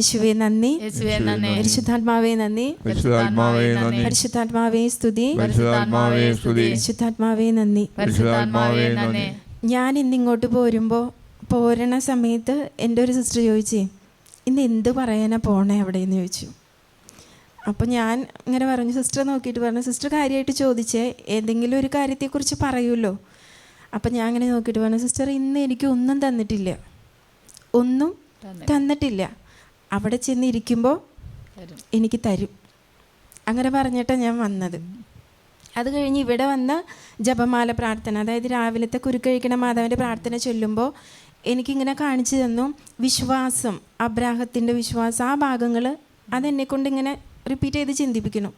യേശുവേ നന്ദി, പരിശുദ്ധാത്മാവേ നന്ദി, പരിശുദ്ധാത്മാവേ സ്തുതി, പരിശുദ്ധാത്മാവേ നന്ദി. ഞാൻ ഇന്നിങ്ങോട്ട് പോരണ സമയത്ത് എൻ്റെ ഒരു സിസ്റ്റർ ചോദിച്ചേ, ഇന്ന് എന്ത് പറയാനാ പോണേ അവിടെയെന്ന് ചോദിച്ചു. അപ്പോൾ ഞാൻ ഇങ്ങനെ പറഞ്ഞു, സിസ്റ്റർ നോക്കിയിട്ട് പറഞ്ഞു, സിസ്റ്റർ കാര്യമായിട്ട് ചോദിച്ചേ, ഏതെങ്കിലും ഒരു കാര്യത്തെക്കുറിച്ച് പറയുമല്ലോ. അപ്പം ഞാൻ അങ്ങനെ നോക്കിയിട്ട് പറഞ്ഞു, സിസ്റ്റർ ഇന്ന് എനിക്ക് ഒന്നും തന്നിട്ടില്ല, ഒന്നും തന്നിട്ടില്ല, അവിടെ ചെന്നിരിക്കുമ്പോൾ എനിക്ക് തരും. അങ്ങനെ പറഞ്ഞിട്ടാണ് ഞാൻ വന്നത്. അത് കഴിഞ്ഞ് ഇവിടെ വന്ന് ജപമാല പ്രാർത്ഥന, അതായത് രാവിലത്തെ കുരുക്കഴിക്കണ മാതാവിൻ്റെ പ്രാർത്ഥന ചൊല്ലുമ്പോൾ എനിക്കിങ്ങനെ കാണിച്ചു തന്നു വിശ്വാസം, അബ്രാഹത്തിൻ്റെ വിശ്വാസം, ആ ഭാഗങ്ങൾ അതെന്നെക്കൊണ്ട് ഇങ്ങനെ റിപ്പീറ്റ് ചെയ്ത് ചിന്തിപ്പിക്കണം.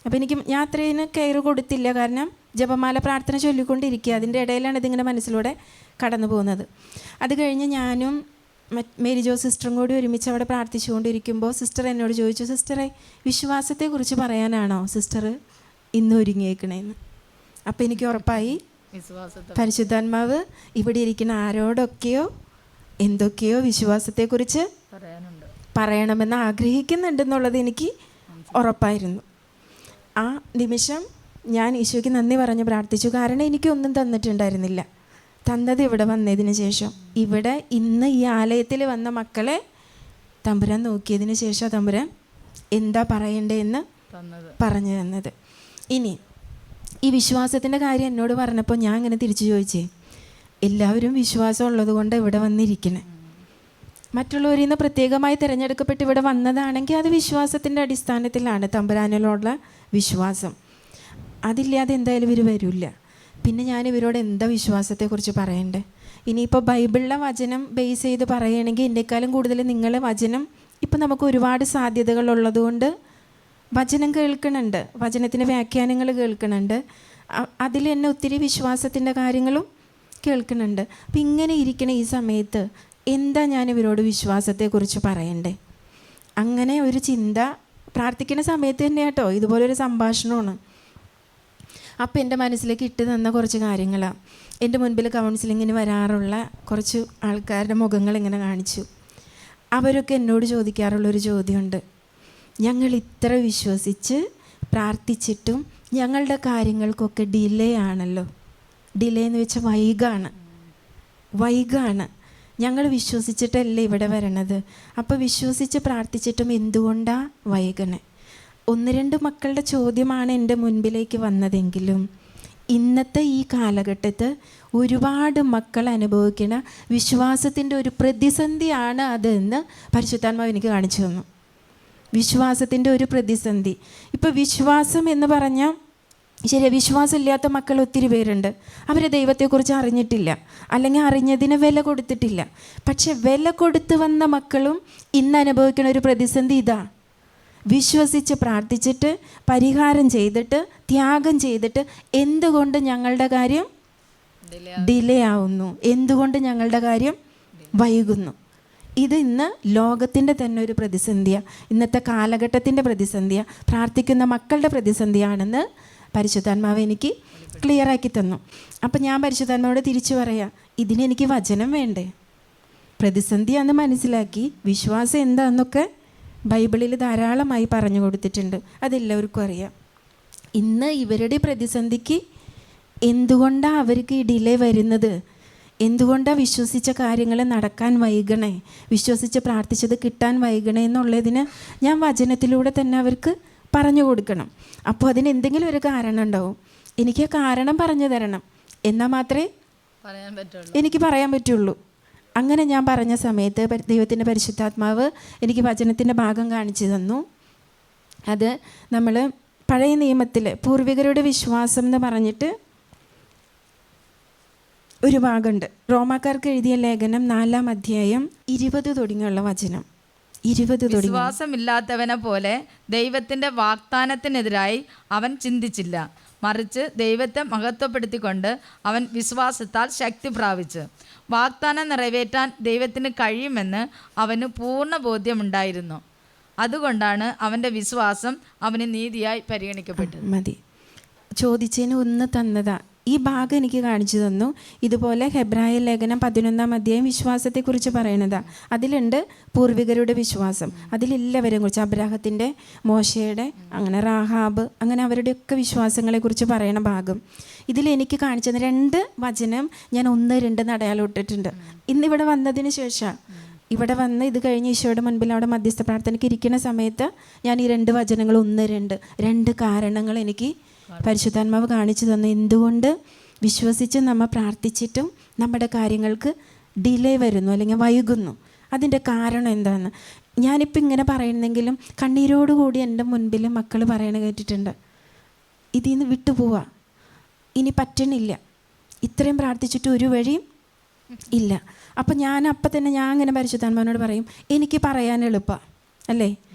അപ്പോൾ ഞാൻ അത്രയും കെയർ കൊടുത്തില്ല, കാരണം ജപമാല പ്രാർത്ഥന ചൊല്ലിക്കൊണ്ടിരിക്കുക, അതിൻ്റെ ഇടയിലാണ് ഇതിങ്ങനെ മനസ്സിലൂടെ കടന്നു പോകുന്നത്. അത് കഴിഞ്ഞ് ഞാനും മേരി ജോ സിസ്റ്ററും കൂടി ഒരുമിച്ച് അവിടെ പ്രാർത്ഥിച്ചുകൊണ്ടിരിക്കുമ്പോൾ സിസ്റ്റർ എന്നോട് ചോദിച്ചു, സിസ്റ്ററെ വിശ്വാസത്തെക്കുറിച്ച് പറയാനാണോ സിസ്റ്റർ ഇന്ന് ഒരുങ്ങിയേക്കണേന്ന്. അപ്പോൾ എനിക്ക് ഉറപ്പായി പരിശുദ്ധാത്മാവ് ഇവിടെ ഇരിക്കുന്ന ആരോടൊക്കെയോ എന്തൊക്കെയോ വിശ്വാസത്തെക്കുറിച്ച് പറയണമെന്ന് ആഗ്രഹിക്കുന്നുണ്ടെന്നുള്ളത് എനിക്ക് ഉറപ്പായിരുന്നു. ആ നിമിഷം ഞാൻ ഈശോയ്ക്ക് നന്ദി പറഞ്ഞ് പ്രാർത്ഥിച്ചു. കാരണം എനിക്കൊന്നും തന്നിട്ടുണ്ടായിരുന്നില്ല. തന്നത് ഇവിടെ വന്നതിന് ശേഷം, ഇവിടെ ഇന്ന് ഈ ആലയത്തിൽ വന്ന മക്കളെ തമ്പുരാൻ നോക്കിയതിന് ശേഷം തമ്പുരാൻ എന്താ പറയണ്ടേന്ന് പറഞ്ഞു തന്നത്. ഇനി ഈ വിശ്വാസത്തിൻ്റെ കാര്യം എന്നോട് പറഞ്ഞപ്പോൾ ഞാൻ ഇങ്ങനെ തിരിച്ചു ചോദിച്ചേ, എല്ലാവരും വിശ്വാസം ഉള്ളത് കൊണ്ട് ഇവിടെ വന്നിരിക്കണേ, മറ്റുള്ളവരിൽ നിന്ന് പ്രത്യേകമായി തിരഞ്ഞെടുക്കപ്പെട്ട് ഇവിടെ വന്നതാണെങ്കിൽ അത് വിശ്വാസത്തിൻ്റെ അടിസ്ഥാനത്തിലാണ്, തമ്പുരാനിലുള്ള വിശ്വാസം. അതില്ലാതെ എന്തായാലും ഇവർ വരില്ല. പിന്നെ ഞാൻ ഇവരോട് എന്താ വിശ്വാസത്തെക്കുറിച്ച് പറയണ്ടേ? ഇനിയിപ്പോൾ ബൈബിളിലെ വചനം ബേസ് ചെയ്ത് പറയുകയാണെങ്കിൽ എന്നെക്കാളും കൂടുതൽ നിങ്ങൾ വചനം, ഇപ്പം നമുക്ക് ഒരുപാട് സാധ്യതകളുള്ളതുകൊണ്ട് വചനം കേൾക്കണുണ്ട്, വചനത്തിൻ്റെ വ്യാഖ്യാനങ്ങൾ കേൾക്കണുണ്ട്, അതിൽ തന്നെ ഒത്തിരി വിശ്വാസത്തിൻ്റെ കാര്യങ്ങളും കേൾക്കണുണ്ട്. അപ്പം ഇങ്ങനെ ഇരിക്കണ ഈ സമയത്ത് എന്താ ഞാൻ ഇവരോട് വിശ്വാസത്തെക്കുറിച്ച് പറയണ്ടേ? അങ്ങനെ ഒരു ചിന്ത പ്രാർത്ഥിക്കുന്ന സമയത്ത് തന്നെ കേട്ടോ, ഇതുപോലൊരു സംഭാഷണമാണ്. അപ്പോൾ എൻ്റെ മനസ്സിലേക്ക് ഇട്ട് തന്ന കുറച്ച് കാര്യങ്ങളാണ്. എൻ്റെ മുൻപിൽ കൗൺസിലിങ്ങിന് വരാറുള്ള കുറച്ച് ആൾക്കാരുടെ മുഖങ്ങൾ ഇങ്ങനെ കാണിച്ചു. അവരൊക്കെ എന്നോട് ചോദിക്കാറുള്ളൊരു ചോദ്യമുണ്ട്, ഞങ്ങൾ ഇത്ര വിശ്വസിച്ച് പ്രാർത്ഥിച്ചിട്ടും ഞങ്ങളുടെ കാര്യങ്ങൾക്കൊക്കെ ഡിലേ ആണല്ലോ. ഡിലേ എന്ന് വെച്ചാൽ വൈകാണ്. ഞങ്ങൾ വിശ്വസിച്ചിട്ടല്ലേ ഇവിടെ വരണത്, അപ്പോൾ വിശ്വസിച്ച് പ്രാർത്ഥിച്ചിട്ടും എന്തുകൊണ്ടാണ് വൈകണേ? 1-2 മക്കളുടെ ചോദ്യമാണ് എൻ്റെ മുൻപിലേക്ക് വന്നതെങ്കിലും ഇന്നത്തെ ഈ കാലഘട്ടത്ത് ഒരുപാട് മക്കൾ അനുഭവിക്കുന്ന വിശ്വാസത്തിൻ്റെ ഒരു പ്രതിസന്ധിയാണ് അതെന്ന് പരിശുദ്ധാത്മാവ് എനിക്ക് കാണിച്ചു തന്നു. വിശ്വാസത്തിൻ്റെ ഒരു പ്രതിസന്ധി. ഇപ്പോൾ വിശ്വാസം എന്ന് പറഞ്ഞാൽ ശരി, വിശ്വാസമില്ലാത്ത മക്കൾ ഒത്തിരി പേരുണ്ട്. അവർ ദൈവത്തെക്കുറിച്ച് അറിഞ്ഞിട്ടില്ല, അല്ലെങ്കിൽ അറിഞ്ഞതിന് വില കൊടുത്തിട്ടില്ല. പക്ഷെ വില കൊടുത്ത് വന്ന മക്കളും ഇന്ന് അനുഭവിക്കുന്ന ഒരു പ്രതിസന്ധി ഇതാ, വിശ്വസിച്ച് പ്രാർത്ഥിച്ചിട്ട് പരിഹാരം ചെയ്തിട്ട് ത്യാഗം ചെയ്തിട്ട് എന്തുകൊണ്ട് ഞങ്ങളുടെ കാര്യം ഡിലേ ആവുന്നു, എന്തുകൊണ്ട് ഞങ്ങളുടെ കാര്യം വൈകുന്നു? ഇത് ഇന്ന് ലോകത്തിൻ്റെ തന്നെ ഒരു പ്രതിസന്ധിയാണ്, ഇന്നത്തെ കാലഘട്ടത്തിൻ്റെ പ്രതിസന്ധിയാണ്, പ്രാർത്ഥിക്കുന്ന മക്കളുടെ പ്രതിസന്ധിയാണെന്ന് പരിശുദ്ധാത്മാവ് എനിക്ക് ക്ലിയറാക്കി തന്നു. അപ്പം ഞാൻ പരിശുദ്ധാത്മാവോട് തിരിച്ചു പറയാം, ഇതിനെനിക്ക് വചനം വേണ്ടേ? പ്രതിസന്ധിയാണെന്ന് മനസ്സിലാക്കി വിശ്വാസം എന്താണെന്നൊക്കെ ബൈബിളിൽ ധാരാളമായി പറഞ്ഞു കൊടുത്തിട്ടുണ്ട്, അതെല്ലാവർക്കും അറിയാം. ഇന്ന് ഇവരുടെ പ്രതിസന്ധിക്ക് എന്തുകൊണ്ടാണ് അവർക്ക് ഈ ഡിലേ വരുന്നത്, എന്തുകൊണ്ടാണ് വിശ്വസിച്ച കാര്യങ്ങൾ നടക്കാൻ വൈകണേ, വിശ്വസിച്ച് പ്രാർത്ഥിച്ചത് കിട്ടാൻ വൈകണേ എന്നുള്ളതിന് ഞാൻ വചനത്തിലൂടെ തന്നെ അവർക്ക് പറഞ്ഞു കൊടുക്കണം. അപ്പോൾ അതിന് എന്തെങ്കിലും ഒരു കാരണം ഉണ്ടാവും. എനിക്ക് ആ കാരണം പറഞ്ഞു തരണം, എന്നാൽ മാത്രമേ എനിക്ക് പറയാൻ പറ്റുള്ളൂ. അങ്ങനെ ഞാൻ പറഞ്ഞ സമയത്ത് ദൈവത്തിൻ്റെ പരിശുദ്ധാത്മാവ് എനിക്ക് വചനത്തിൻ്റെ ഭാഗം കാണിച്ചു തന്നു. അത് നമ്മൾ പഴയ നിയമത്തിൽ പൂർവികരുടെ വിശ്വാസം എന്ന് പറഞ്ഞിട്ട് ഒരു ഭാഗമുണ്ട്. റോമാക്കാർക്ക് എഴുതിയ ലേഖനം 4-ാം അധ്യായം 20 തുടങ്ങിയുള്ള വചനം. 20 വിശ്വാസമില്ലാത്തവനെ പോലെ ദൈവത്തിൻ്റെ വാഗ്ദാനത്തിനെതിരായി അവൻ ചിന്തിച്ചില്ല, മറിച്ച് ദൈവത്തെ മഹത്വപ്പെടുത്തിക്കൊണ്ട് അവൻ വിശ്വാസത്താൽ ശക്തി പ്രാപിച്ചു. വാഗ്ദാനം നിറവേറ്റാൻ ദൈവത്തിന് കഴിയുമെന്ന് അവന് പൂർണ്ണ ബോധ്യമുണ്ടായിരുന്നു. അതുകൊണ്ടാണ് അവൻ്റെ വിശ്വാസം അവന് നീതിയായി പരിഗണിക്കപ്പെട്ടത്. മതി, ചോദിച്ചതിന് ഒന്ന് തന്നതാ. ഈ ഭാഗം എനിക്ക് കാണിച്ചു തന്നു. ഇതുപോലെ ഹെബ്രായ ലേഖനം 11 അധ്യായം വിശ്വാസത്തെക്കുറിച്ച് പറയണതാണ്. അതിലുണ്ട് പൂർവികരുടെ വിശ്വാസം, അതിലെല്ലാവരെയും കുറിച്ച്, അബ്രാഹത്തിൻ്റെ, മോശയുടെ, അങ്ങനെ റാഹാബ്, അങ്ങനെ അവരുടെയൊക്കെ വിശ്വാസങ്ങളെക്കുറിച്ച് പറയണ ഭാഗം. ഇതിലെനിക്ക് കാണിച്ചു തന്ന 2 വചനം ഞാൻ 1, 2 അടയാളം ഇട്ടിട്ടുണ്ട്. ഇന്നിവിടെ വന്നതിന് ശേഷം, ഇവിടെ വന്ന് ഇത് കഴിഞ്ഞ് ഈശോയുടെ മുൻപിൽ അവിടെ മധ്യസ്ഥ പ്രാർത്ഥനയ്ക്ക് ഇരിക്കുന്ന സമയത്ത് ഞാൻ ഈ 2 വചനങ്ങൾ 1, 2 കാരണങ്ങൾ എനിക്ക് പരിശുദ്ധാത്മാവ് കാണിച്ചു തന്നു. എന്തുകൊണ്ട് വിശ്വസിച്ച് നമ്മൾ പ്രാർത്ഥിച്ചിട്ടും നമ്മുടെ കാര്യങ്ങൾക്ക് ഡിലേ വരുന്നു അല്ലെങ്കിൽ വൈകുന്നു, അതിൻ്റെ കാരണം എന്താണെന്ന്. ഞാനിപ്പോൾ ഇങ്ങനെ പറയുന്നെങ്കിലും കണ്ണീരോടുകൂടി എൻ്റെ മുൻപിൽ മക്കൾ പറയണ കേട്ടിട്ടുണ്ട്, ഇതിൽ നിന്ന് വിട്ടുപോവാ, ഇനി പറ്റണില്ല, ഇത്രയും പ്രാർത്ഥിച്ചിട്ട് ഒരു വഴിയും ഇല്ല. അപ്പം അപ്പം തന്നെ ഞാൻ അങ്ങനെ പരിശുദ്ധാത്മാവിനോട് പറയും, എനിക്ക് പറയാൻ എളുപ്പമാണ് അല്ലേ,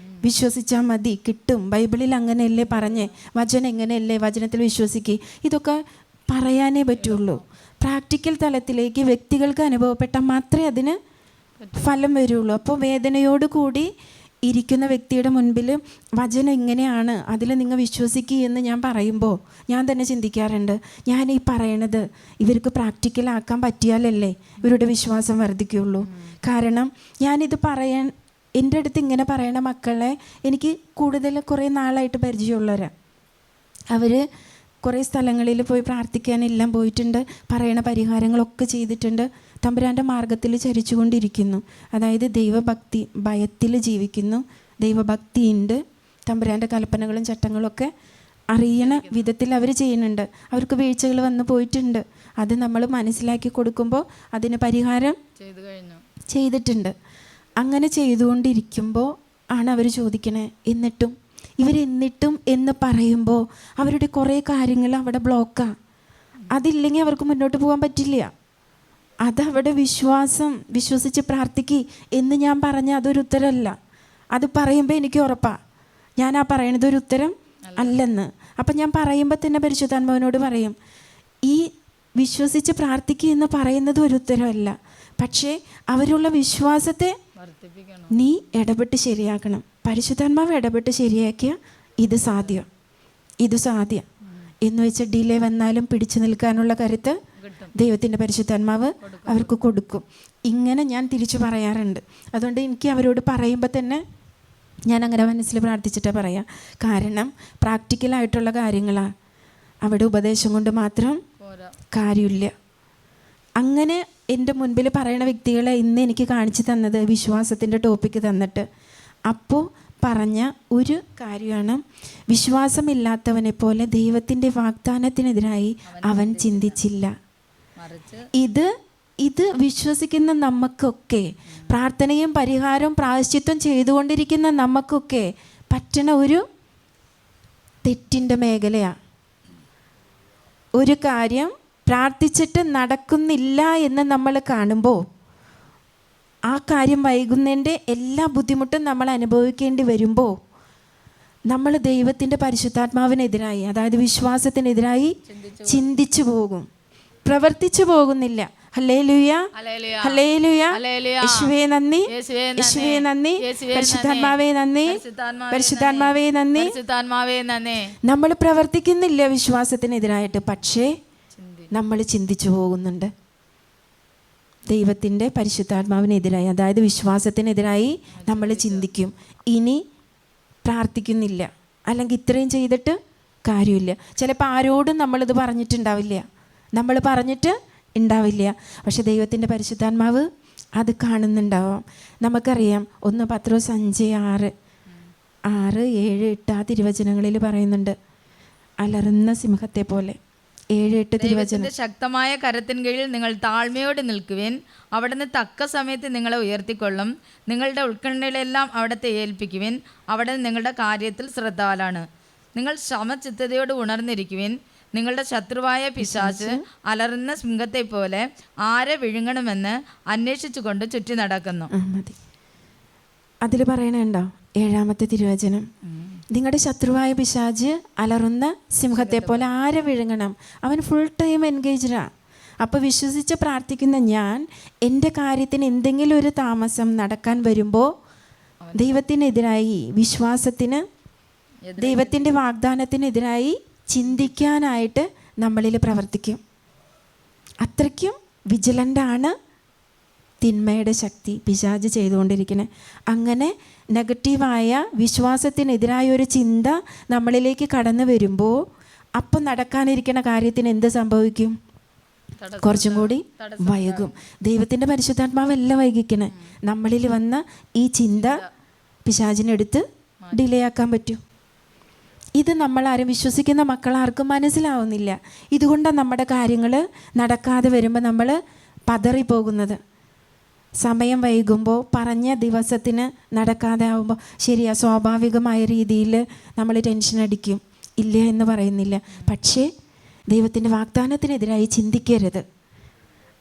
വിശ്വസിച്ചാൽ മതി, കിട്ടും, ബൈബിളിൽ അങ്ങനെയല്ലേ പറഞ്ഞേ, വചനം എങ്ങനെയല്ലേ, വചനത്തിൽ വിശ്വസിക്കുക, ഇതൊക്കെ പറയാനേ പറ്റുള്ളൂ. പ്രാക്ടിക്കൽ തലത്തിലേക്ക് വ്യക്തികൾക്ക് അനുഭവപ്പെട്ടാൽ മാത്രമേ അതിന് ഫലം വരുള്ളൂ. അപ്പോൾ വേദനയോട് കൂടി ഇരിക്കുന്ന വ്യക്തിയുടെ മുൻപിൽ വചനം ഇങ്ങനെയാണ്, അതിൽ നിങ്ങൾ വിശ്വസിക്കുക എന്ന് ഞാൻ പറയുമ്പോൾ ഞാൻ തന്നെ ചിന്തിക്കാറുണ്ട്, ഞാൻ ഈ പറയണത് ഇവർക്ക് പ്രാക്ടിക്കലാക്കാൻ പറ്റിയാലല്ലേ ഇവരുടെ വിശ്വാസം വർദ്ധിക്കുകയുള്ളൂ. കാരണം ഞാനിത് പറയാൻ, എൻ്റെ അടുത്ത് ഇങ്ങനെ പറയണ മക്കളെ എനിക്ക് കൂടുതൽ കുറേ നാളായിട്ട് പരിചയമുള്ളവരാണ്. അവർ കുറേ സ്ഥലങ്ങളിൽ പോയി പ്രാർത്ഥിക്കാനെല്ലാം പോയിട്ടുണ്ട്, പറയണ പരിഹാരങ്ങളൊക്കെ ചെയ്തിട്ടുണ്ട്, തമ്പുരാൻ്റെ മാർഗത്തിൽ ചരിച്ചുകൊണ്ടിരിക്കുന്നു. അതായത് ദൈവഭക്തി, ഭയത്തിൽ ജീവിക്കുന്നു, ദൈവഭക്തിയുണ്ട്, തമ്പുരാൻ്റെ കൽപ്പനകളും ചട്ടങ്ങളൊക്കെ അറിയണ വിധത്തിൽ അവർ ചെയ്യുന്നുണ്ട്. അവർക്ക് വീഴ്ചകൾ വന്നു പോയിട്ടുണ്ട്, അത് നമ്മൾ മനസ്സിലാക്കി കൊടുക്കുമ്പോൾ അതിന് പരിഹാരം ചെയ്തിട്ടുണ്ട്. അങ്ങനെ ചെയ്തുകൊണ്ടിരിക്കുമ്പോൾ ആണ് അവർ ചോദിക്കണേ, എന്നിട്ടും എന്ന് പറയുമ്പോൾ അവരുടെ കുറേ കാര്യങ്ങൾ അവിടെ ബ്ലോക്കാണ്. അതില്ലെങ്കിൽ അവർക്ക് മുന്നോട്ട് പോകാൻ പറ്റില്ല. അതവിടെ വിശ്വസിച്ച് പ്രാർത്ഥിക്കുക എന്ന് ഞാൻ പറഞ്ഞ അതൊരു ഉത്തരമല്ല. അത് പറയുമ്പോൾ എനിക്ക് ഉറപ്പാണ് ഞാൻ ആ പറയണത് ഒരു ഉത്തരം അല്ലെന്ന്. അപ്പം ഞാൻ പറയുമ്പോൾ തന്നെ പരിശുദ്ധാത്മാവിനോട് പറയും, ഈ വിശ്വസിച്ച് പ്രാർത്ഥിക്കുക എന്ന് പറയുന്നത് ഒരു ഉത്തരമല്ല, പക്ഷേ അവരുള്ള വിശ്വാസത്തെ നീ ഇടപെട്ട് ശരിയാക്കണം. പരിശുദ്ധാത്മാവ് ഇടപെട്ട് ശരിയാക്കിയ ഇത് സാധ്യം എന്ന് വെച്ച് ഡിലേ വന്നാലും പിടിച്ചു നിൽക്കാനുള്ള കരുത്ത് ദൈവത്തിൻ്റെ പരിശുദ്ധാത്മാവ് അവർക്ക് കൊടുക്കും. ഇങ്ങനെ ഞാൻ തിരിച്ചു പറയാറുണ്ട്. അതുകൊണ്ട് എനിക്ക് അവരോട് പറയുമ്പോൾ തന്നെ ഞാൻ അങ്ങനെ മനസ്സിൽ പ്രാർത്ഥിച്ചിട്ടാണ് പറയാം. കാരണം പ്രാക്ടിക്കലായിട്ടുള്ള കാര്യങ്ങളാണ്, അവിടെ ഉപദേശം കൊണ്ട് മാത്രം കാര്യമില്ല. അങ്ങനെ എൻ്റെ മുൻപിൽ പറയുന്ന വ്യക്തികളെ ഇന്ന് എനിക്ക് കാണിച്ചു തന്നത് വിശ്വാസത്തിൻ്റെ ടോപ്പിക്ക് തന്നിട്ട് അപ്പോൾ പറഞ്ഞ ഒരു കാര്യമാണ്, വിശ്വാസമില്ലാത്തവനെ പോലെ ദൈവത്തിൻ്റെ വാഗ്ദാനത്തിനെതിരായി അവൻ ചിന്തിച്ചില്ല. ഇത് വിശ്വസിക്കുന്ന നമുക്കൊക്കെ, പ്രാർത്ഥനയും പരിഹാരവും പ്രായശ്ചിത്വം ചെയ്തുകൊണ്ടിരിക്കുന്ന നമുക്കൊക്കെ പറ്റണ ഒരു തെറ്റിൻ്റെ മേഖലയാണ്. ഒരു കാര്യം പ്രാർത്ഥിച്ചിട്ട് നടക്കുന്നില്ല എന്ന് നമ്മൾ കാണുമ്പോൾ ആ കാര്യം വൈകുന്നതിൻ്റെ എല്ലാ ബുദ്ധിമുട്ടും നമ്മൾ അനുഭവിക്കേണ്ടി വരുമ്പോൾ നമ്മൾ ദൈവത്തിൻ്റെ പരിശുദ്ധാത്മാവിനെതിരായി, അതായത് വിശ്വാസത്തിനെതിരായി ചിന്തിച്ചു പോകും, പ്രവർത്തിച്ചു പോകുന്നില്ല. ഹല്ലേലൂയ, ഹല്ലേലൂയ, യേശുവേ നന്ദി, യേശുവേ നന്ദി, പരിശുദ്ധാത്മാവേ നന്ദി, പരിശുദ്ധാത്മാവേ നന്ദി. നമ്മൾ പ്രവർത്തിക്കുന്നില്ല വിശ്വാസത്തിനെതിരായിട്ട്, പക്ഷേ നമ്മൾ ചിന്തിച്ചു പോകുന്നുണ്ട് ദൈവത്തിൻ്റെ പരിശുദ്ധാത്മാവിനെതിരായി, അതായത് വിശ്വാസത്തിനെതിരായി നമ്മൾ ചിന്തിക്കും. ഇനി പ്രാർത്ഥിക്കുന്നില്ല, അല്ലെങ്കിൽ ഇത്രയും ചെയ്തിട്ട് കാര്യമില്ല. ചിലപ്പോൾ ആരോടും നമ്മളിത് പറഞ്ഞിട്ട് ഉണ്ടാവില്ല, പക്ഷെ ദൈവത്തിൻ്റെ പരിശുദ്ധാത്മാവ് അത് കാണുന്നുണ്ടാവാം. നമുക്കറിയാം 1 പത്രോസ് 5:6, 6, 7, 8 ആ തിരുവചനങ്ങളിൽ പറയുന്നുണ്ട്, അലറുന്ന സിംഹത്തെ പോലെ. 7, 8 തിരുവചനം. ശക്തമായ കരത്തിൻ കീഴിൽ നിങ്ങൾ താഴ്മയോടെ നിൽക്കുവിൻ, അവിടുന്ന് തക്ക സമയത്ത് നിങ്ങളെ ഉയർത്തിക്കൊള്ളും. നിങ്ങളുടെ ഉത്കണ്ഠകളെല്ലാം അവിടത്തെ ഏൽപ്പിക്കുവിൻ, അവിടെ നിങ്ങളുടെ കാര്യത്തിൽ ശ്രദ്ധാലാണ്. നിങ്ങൾ സമചിത്തതയോട് ഉണർന്നിരിക്കുവിൻ. നിങ്ങളുടെ ശത്രുവായ പിശാച് അലറുന്ന സിംഹത്തെ പോലെ ആരെ വിഴുങ്ങണമെന്ന് അന്വേഷിച്ചു കൊണ്ട് ചുറ്റി നടക്കുന്നു. അതിൽ പറയണുണ്ടോ 7-ാമത്തെ തിരുവചനം, നിങ്ങളുടെ ശത്രുവായ പിശാച് അലറുന്ന സിംഹത്തെ പോലെ ആരെ വിഴുങ്ങണം, അവൻ ഫുൾ ടൈം എൻഗേജ്ഡാണ്. അപ്പോൾ വിശ്വസിച്ച് പ്രാർത്ഥിക്കുന്ന ഞാൻ എൻ്റെ കാര്യത്തിന് എന്തെങ്കിലും ഒരു താമസം നടക്കാൻ വരുമ്പോൾ ദൈവത്തിനെതിരായി, വിശ്വാസത്തിന്, ദൈവത്തിൻ്റെ വാഗ്ദാനത്തിനെതിരായി ചിന്തിക്കാനായിട്ട് നമ്മളിൽ പ്രവർത്തിക്കും. അത്രയ്ക്കും വിജിലൻ്റാണ് തിന്മയുടെ ശക്തി പിശാച് ചെയ്തുകൊണ്ടിരിക്കുന്നത്. അങ്ങനെ നെഗറ്റീവായ വിശ്വാസത്തിനെതിരായ ഒരു ചിന്ത നമ്മളിലേക്ക് കടന്നു വരുമ്പോൾ അപ്പം നടക്കാനിരിക്കുന്ന കാര്യത്തിന് എന്ത് സംഭവിക്കും? കുറച്ചും കൂടി വൈകും. ദൈവത്തിൻ്റെ പരിശുദ്ധാത്മാവല്ല വൈകിക്കണേ. നമ്മളിൽ വന്ന ഈ ചിന്ത പിശാചിനെടുത്ത് ഡിലേ ആക്കാൻ പറ്റും. ഇത് നമ്മളാരും വിശ്വസിക്കുന്ന മക്കളാർക്കും മനസ്സിലാവുന്നില്ല. ഇതുകൊണ്ടാണ് നമ്മുടെ കാര്യങ്ങൾ നടക്കാതെ വരുമ്പോൾ നമ്മൾ പതറിപ്പോകുന്നത്. സമയം വൈകുമ്പോൾ പറഞ്ഞ ദിവസത്തിന് നടക്കാതെ ആവുമ്പോൾ ശരിയാ, സ്വാഭാവികമായ രീതിയിൽ നമ്മൾ ടെൻഷൻ അടിക്കും, ഇല്ല എന്ന് പറയുന്നില്ല. പക്ഷേ ദൈവത്തിൻ്റെ വാഗ്ദാനത്തിനെതിരായി ചിന്തിക്കരുത്.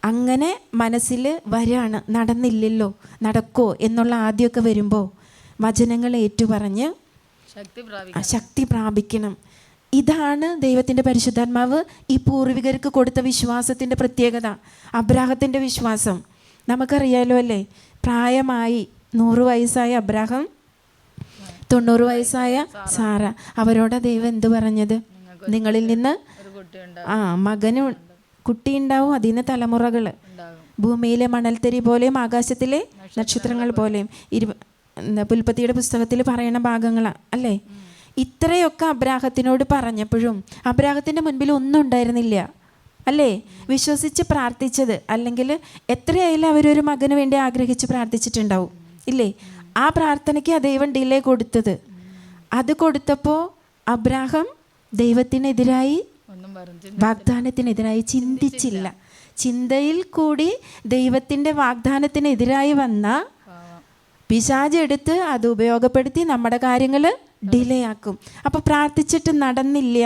അങ്ങനെ മനസ്സിൽ വരാണ്, നടന്നില്ലല്ലോ, നടക്കോ എന്നുള്ള ആദ്യമൊക്കെ വരുമ്പോൾ വചനങ്ങൾ ഏറ്റുപറഞ്ഞ് ശക്തി പ്രാപിക്കണം. ഇതാണ് ദൈവത്തിൻ്റെ പരിശുദ്ധാത്മാവ് ഈ പൂർവികർക്ക് കൊടുത്ത വിശ്വാസത്തിൻ്റെ പ്രത്യേകത. അബ്രാഹത്തിൻ്റെ വിശ്വാസം നമുക്കറിയാലോ അല്ലേ? പ്രായമായി 100 വയസ്സായ അബ്രാഹം, 90 വയസ്സായ സാറ. അവരോട് ദൈവം എന്ത് പറഞ്ഞത്? നിങ്ങളിൽ നിന്ന് മകന് കുട്ടി ഉണ്ടാവും, അതിന് തലമുറകൾ ഭൂമിയിലെ മണൽത്തരി പോലെയും ആകാശത്തിലെ നക്ഷത്രങ്ങൾ പോലെയും. ഉൽപ്പത്തിയുടെ പുസ്തകത്തിൽ പറയുന്ന ഭാഗങ്ങളാണ് അല്ലേ? ഇത്രയൊക്കെ അബ്രാഹത്തിനോട് പറഞ്ഞപ്പോഴും അബ്രാഹത്തിൻ്റെ മുൻപിൽ ഒന്നും ഉണ്ടായിരുന്നില്ല അല്ലേ? വിശ്വസിച്ച് പ്രാർത്ഥിച്ചത്, അല്ലെങ്കിൽ എത്രയായാലും അവരൊരു മകന് വേണ്ടി ആഗ്രഹിച്ച് പ്രാർത്ഥിച്ചിട്ടുണ്ടാവും ഇല്ലേ? ആ പ്രാർത്ഥനയ്ക്ക് ആ ദൈവം ഡിലേ കൊടുത്തത്. അത് കൊടുത്തപ്പോൾ അബ്രാഹം ദൈവത്തിനെതിരായി, വാഗ്ദാനത്തിനെതിരായി ചിന്തിച്ചില്ല. ചിന്തയിൽ കൂടി ദൈവത്തിൻ്റെ വാഗ്ദാനത്തിനെതിരായി വന്ന പിശാച് എടുത്ത് അത് ഉപയോഗപ്പെടുത്തി നമ്മുടെ കാര്യങ്ങൾ ഡിലേ ആക്കും. അപ്പോൾ പ്രാർത്ഥിച്ചിട്ട് നടന്നില്ല,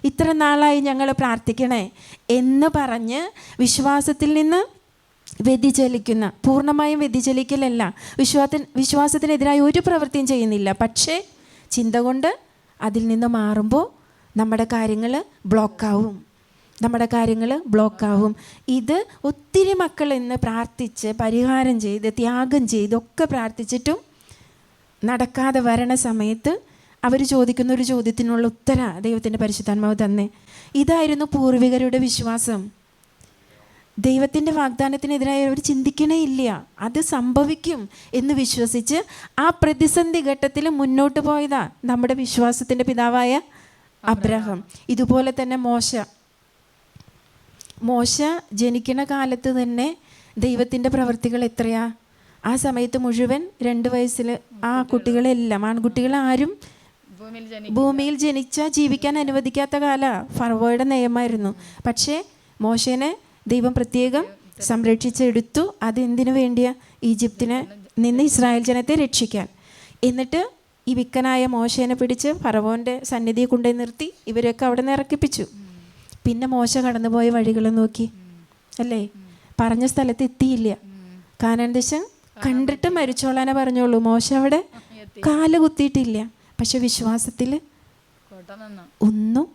ഇത്ര നാളായി ഞങ്ങൾ പ്രാർത്ഥിക്കണേ എന്ന് പറഞ്ഞ് വിശ്വാസത്തിൽ നിന്ന് വ്യതിചലിക്കുന്ന, പൂർണ്ണമായും വ്യതിചലിക്കലല്ല, വിശ്വാസത്തിനെതിരായി ഒരു പ്രവൃത്തിയും ചെയ്യുന്നില്ല, പക്ഷേ ചിന്ത കൊണ്ട് അതിൽ നിന്ന് മാറുമ്പോൾ നമ്മുടെ കാര്യങ്ങൾ ബ്ലോക്കാവും. ഇത് ഒത്തിരി മക്കൾ ഇന്ന് പ്രാർത്ഥിച്ച് പരിഹാരം ചെയ്ത് ത്യാഗം ചെയ്തൊക്കെ പ്രാർത്ഥിച്ചിട്ടും നടക്കാതെ വരണ സമയത്ത് അവർ ചോദിക്കുന്ന ഒരു ചോദ്യത്തിനുള്ള ഉത്തര ദൈവത്തിൻ്റെ പരിശുദ്ധാത്മാവ് തന്നെ. ഇതായിരുന്നു പൂർവികരുടെ വിശ്വാസം. ദൈവത്തിൻ്റെ വാഗ്ദാനത്തിനെതിരായി അവർ ചിന്തിക്കണേ ഇല്ല, അത് സംഭവിക്കും എന്ന് വിശ്വസിച്ച് ആ പ്രതിസന്ധി ഘട്ടത്തിൽ മുന്നോട്ട് പോയതാ നമ്മുടെ വിശ്വാസത്തിൻ്റെ പിതാവായ അബ്രഹാം. ഇതുപോലെ തന്നെ മോശ ജനിക്കുന്ന കാലത്ത് തന്നെ ദൈവത്തിൻ്റെ പ്രവൃത്തികൾ എത്രയാ? ആ സമയത്ത് മുഴുവൻ 2 വയസ്സിൽ ആ കുട്ടികളെല്ലാം, ആൺകുട്ടികളാരും ഭൂമിയിൽ ജനിച്ചാൽ ജീവിക്കാൻ അനുവദിക്കാത്ത കാല ഫറവോയുടെ നിയമമായിരുന്നു. പക്ഷേ മോശേനെ ദൈവം പ്രത്യേകം സംരക്ഷിച്ചെടുത്തു. അതെന്തിനു വേണ്ടിയാ? ഈജിപ്തിനെ നിന്ന് ഇസ്രായേൽ ജനത്തെ രക്ഷിക്കാൻ. എന്നിട്ട് ഈ വിക്കനായ മോശേനെ പിടിച്ച് ഫറവോൻ്റെ സന്നിധിയെ കൊണ്ടുപോയി നിർത്തി ഇവരെയൊക്കെ അവിടെ നിന്ന് ഇറക്കിപ്പിച്ചു. പിന്നെ മോശ കടന്നുപോയ വഴികൾ നോക്കി അല്ലേ? പറഞ്ഞ സ്ഥലത്ത് എത്തിയില്ല. കാനാൻ ദേശം കണ്ടിട്ട് മരിച്ചോളാനെ പറഞ്ഞോളൂ. മോശ അവിടെ കാല് കുത്തിയിട്ടില്ല. പക്ഷെ വിശ്വാസത്തിൽ ഒന്നും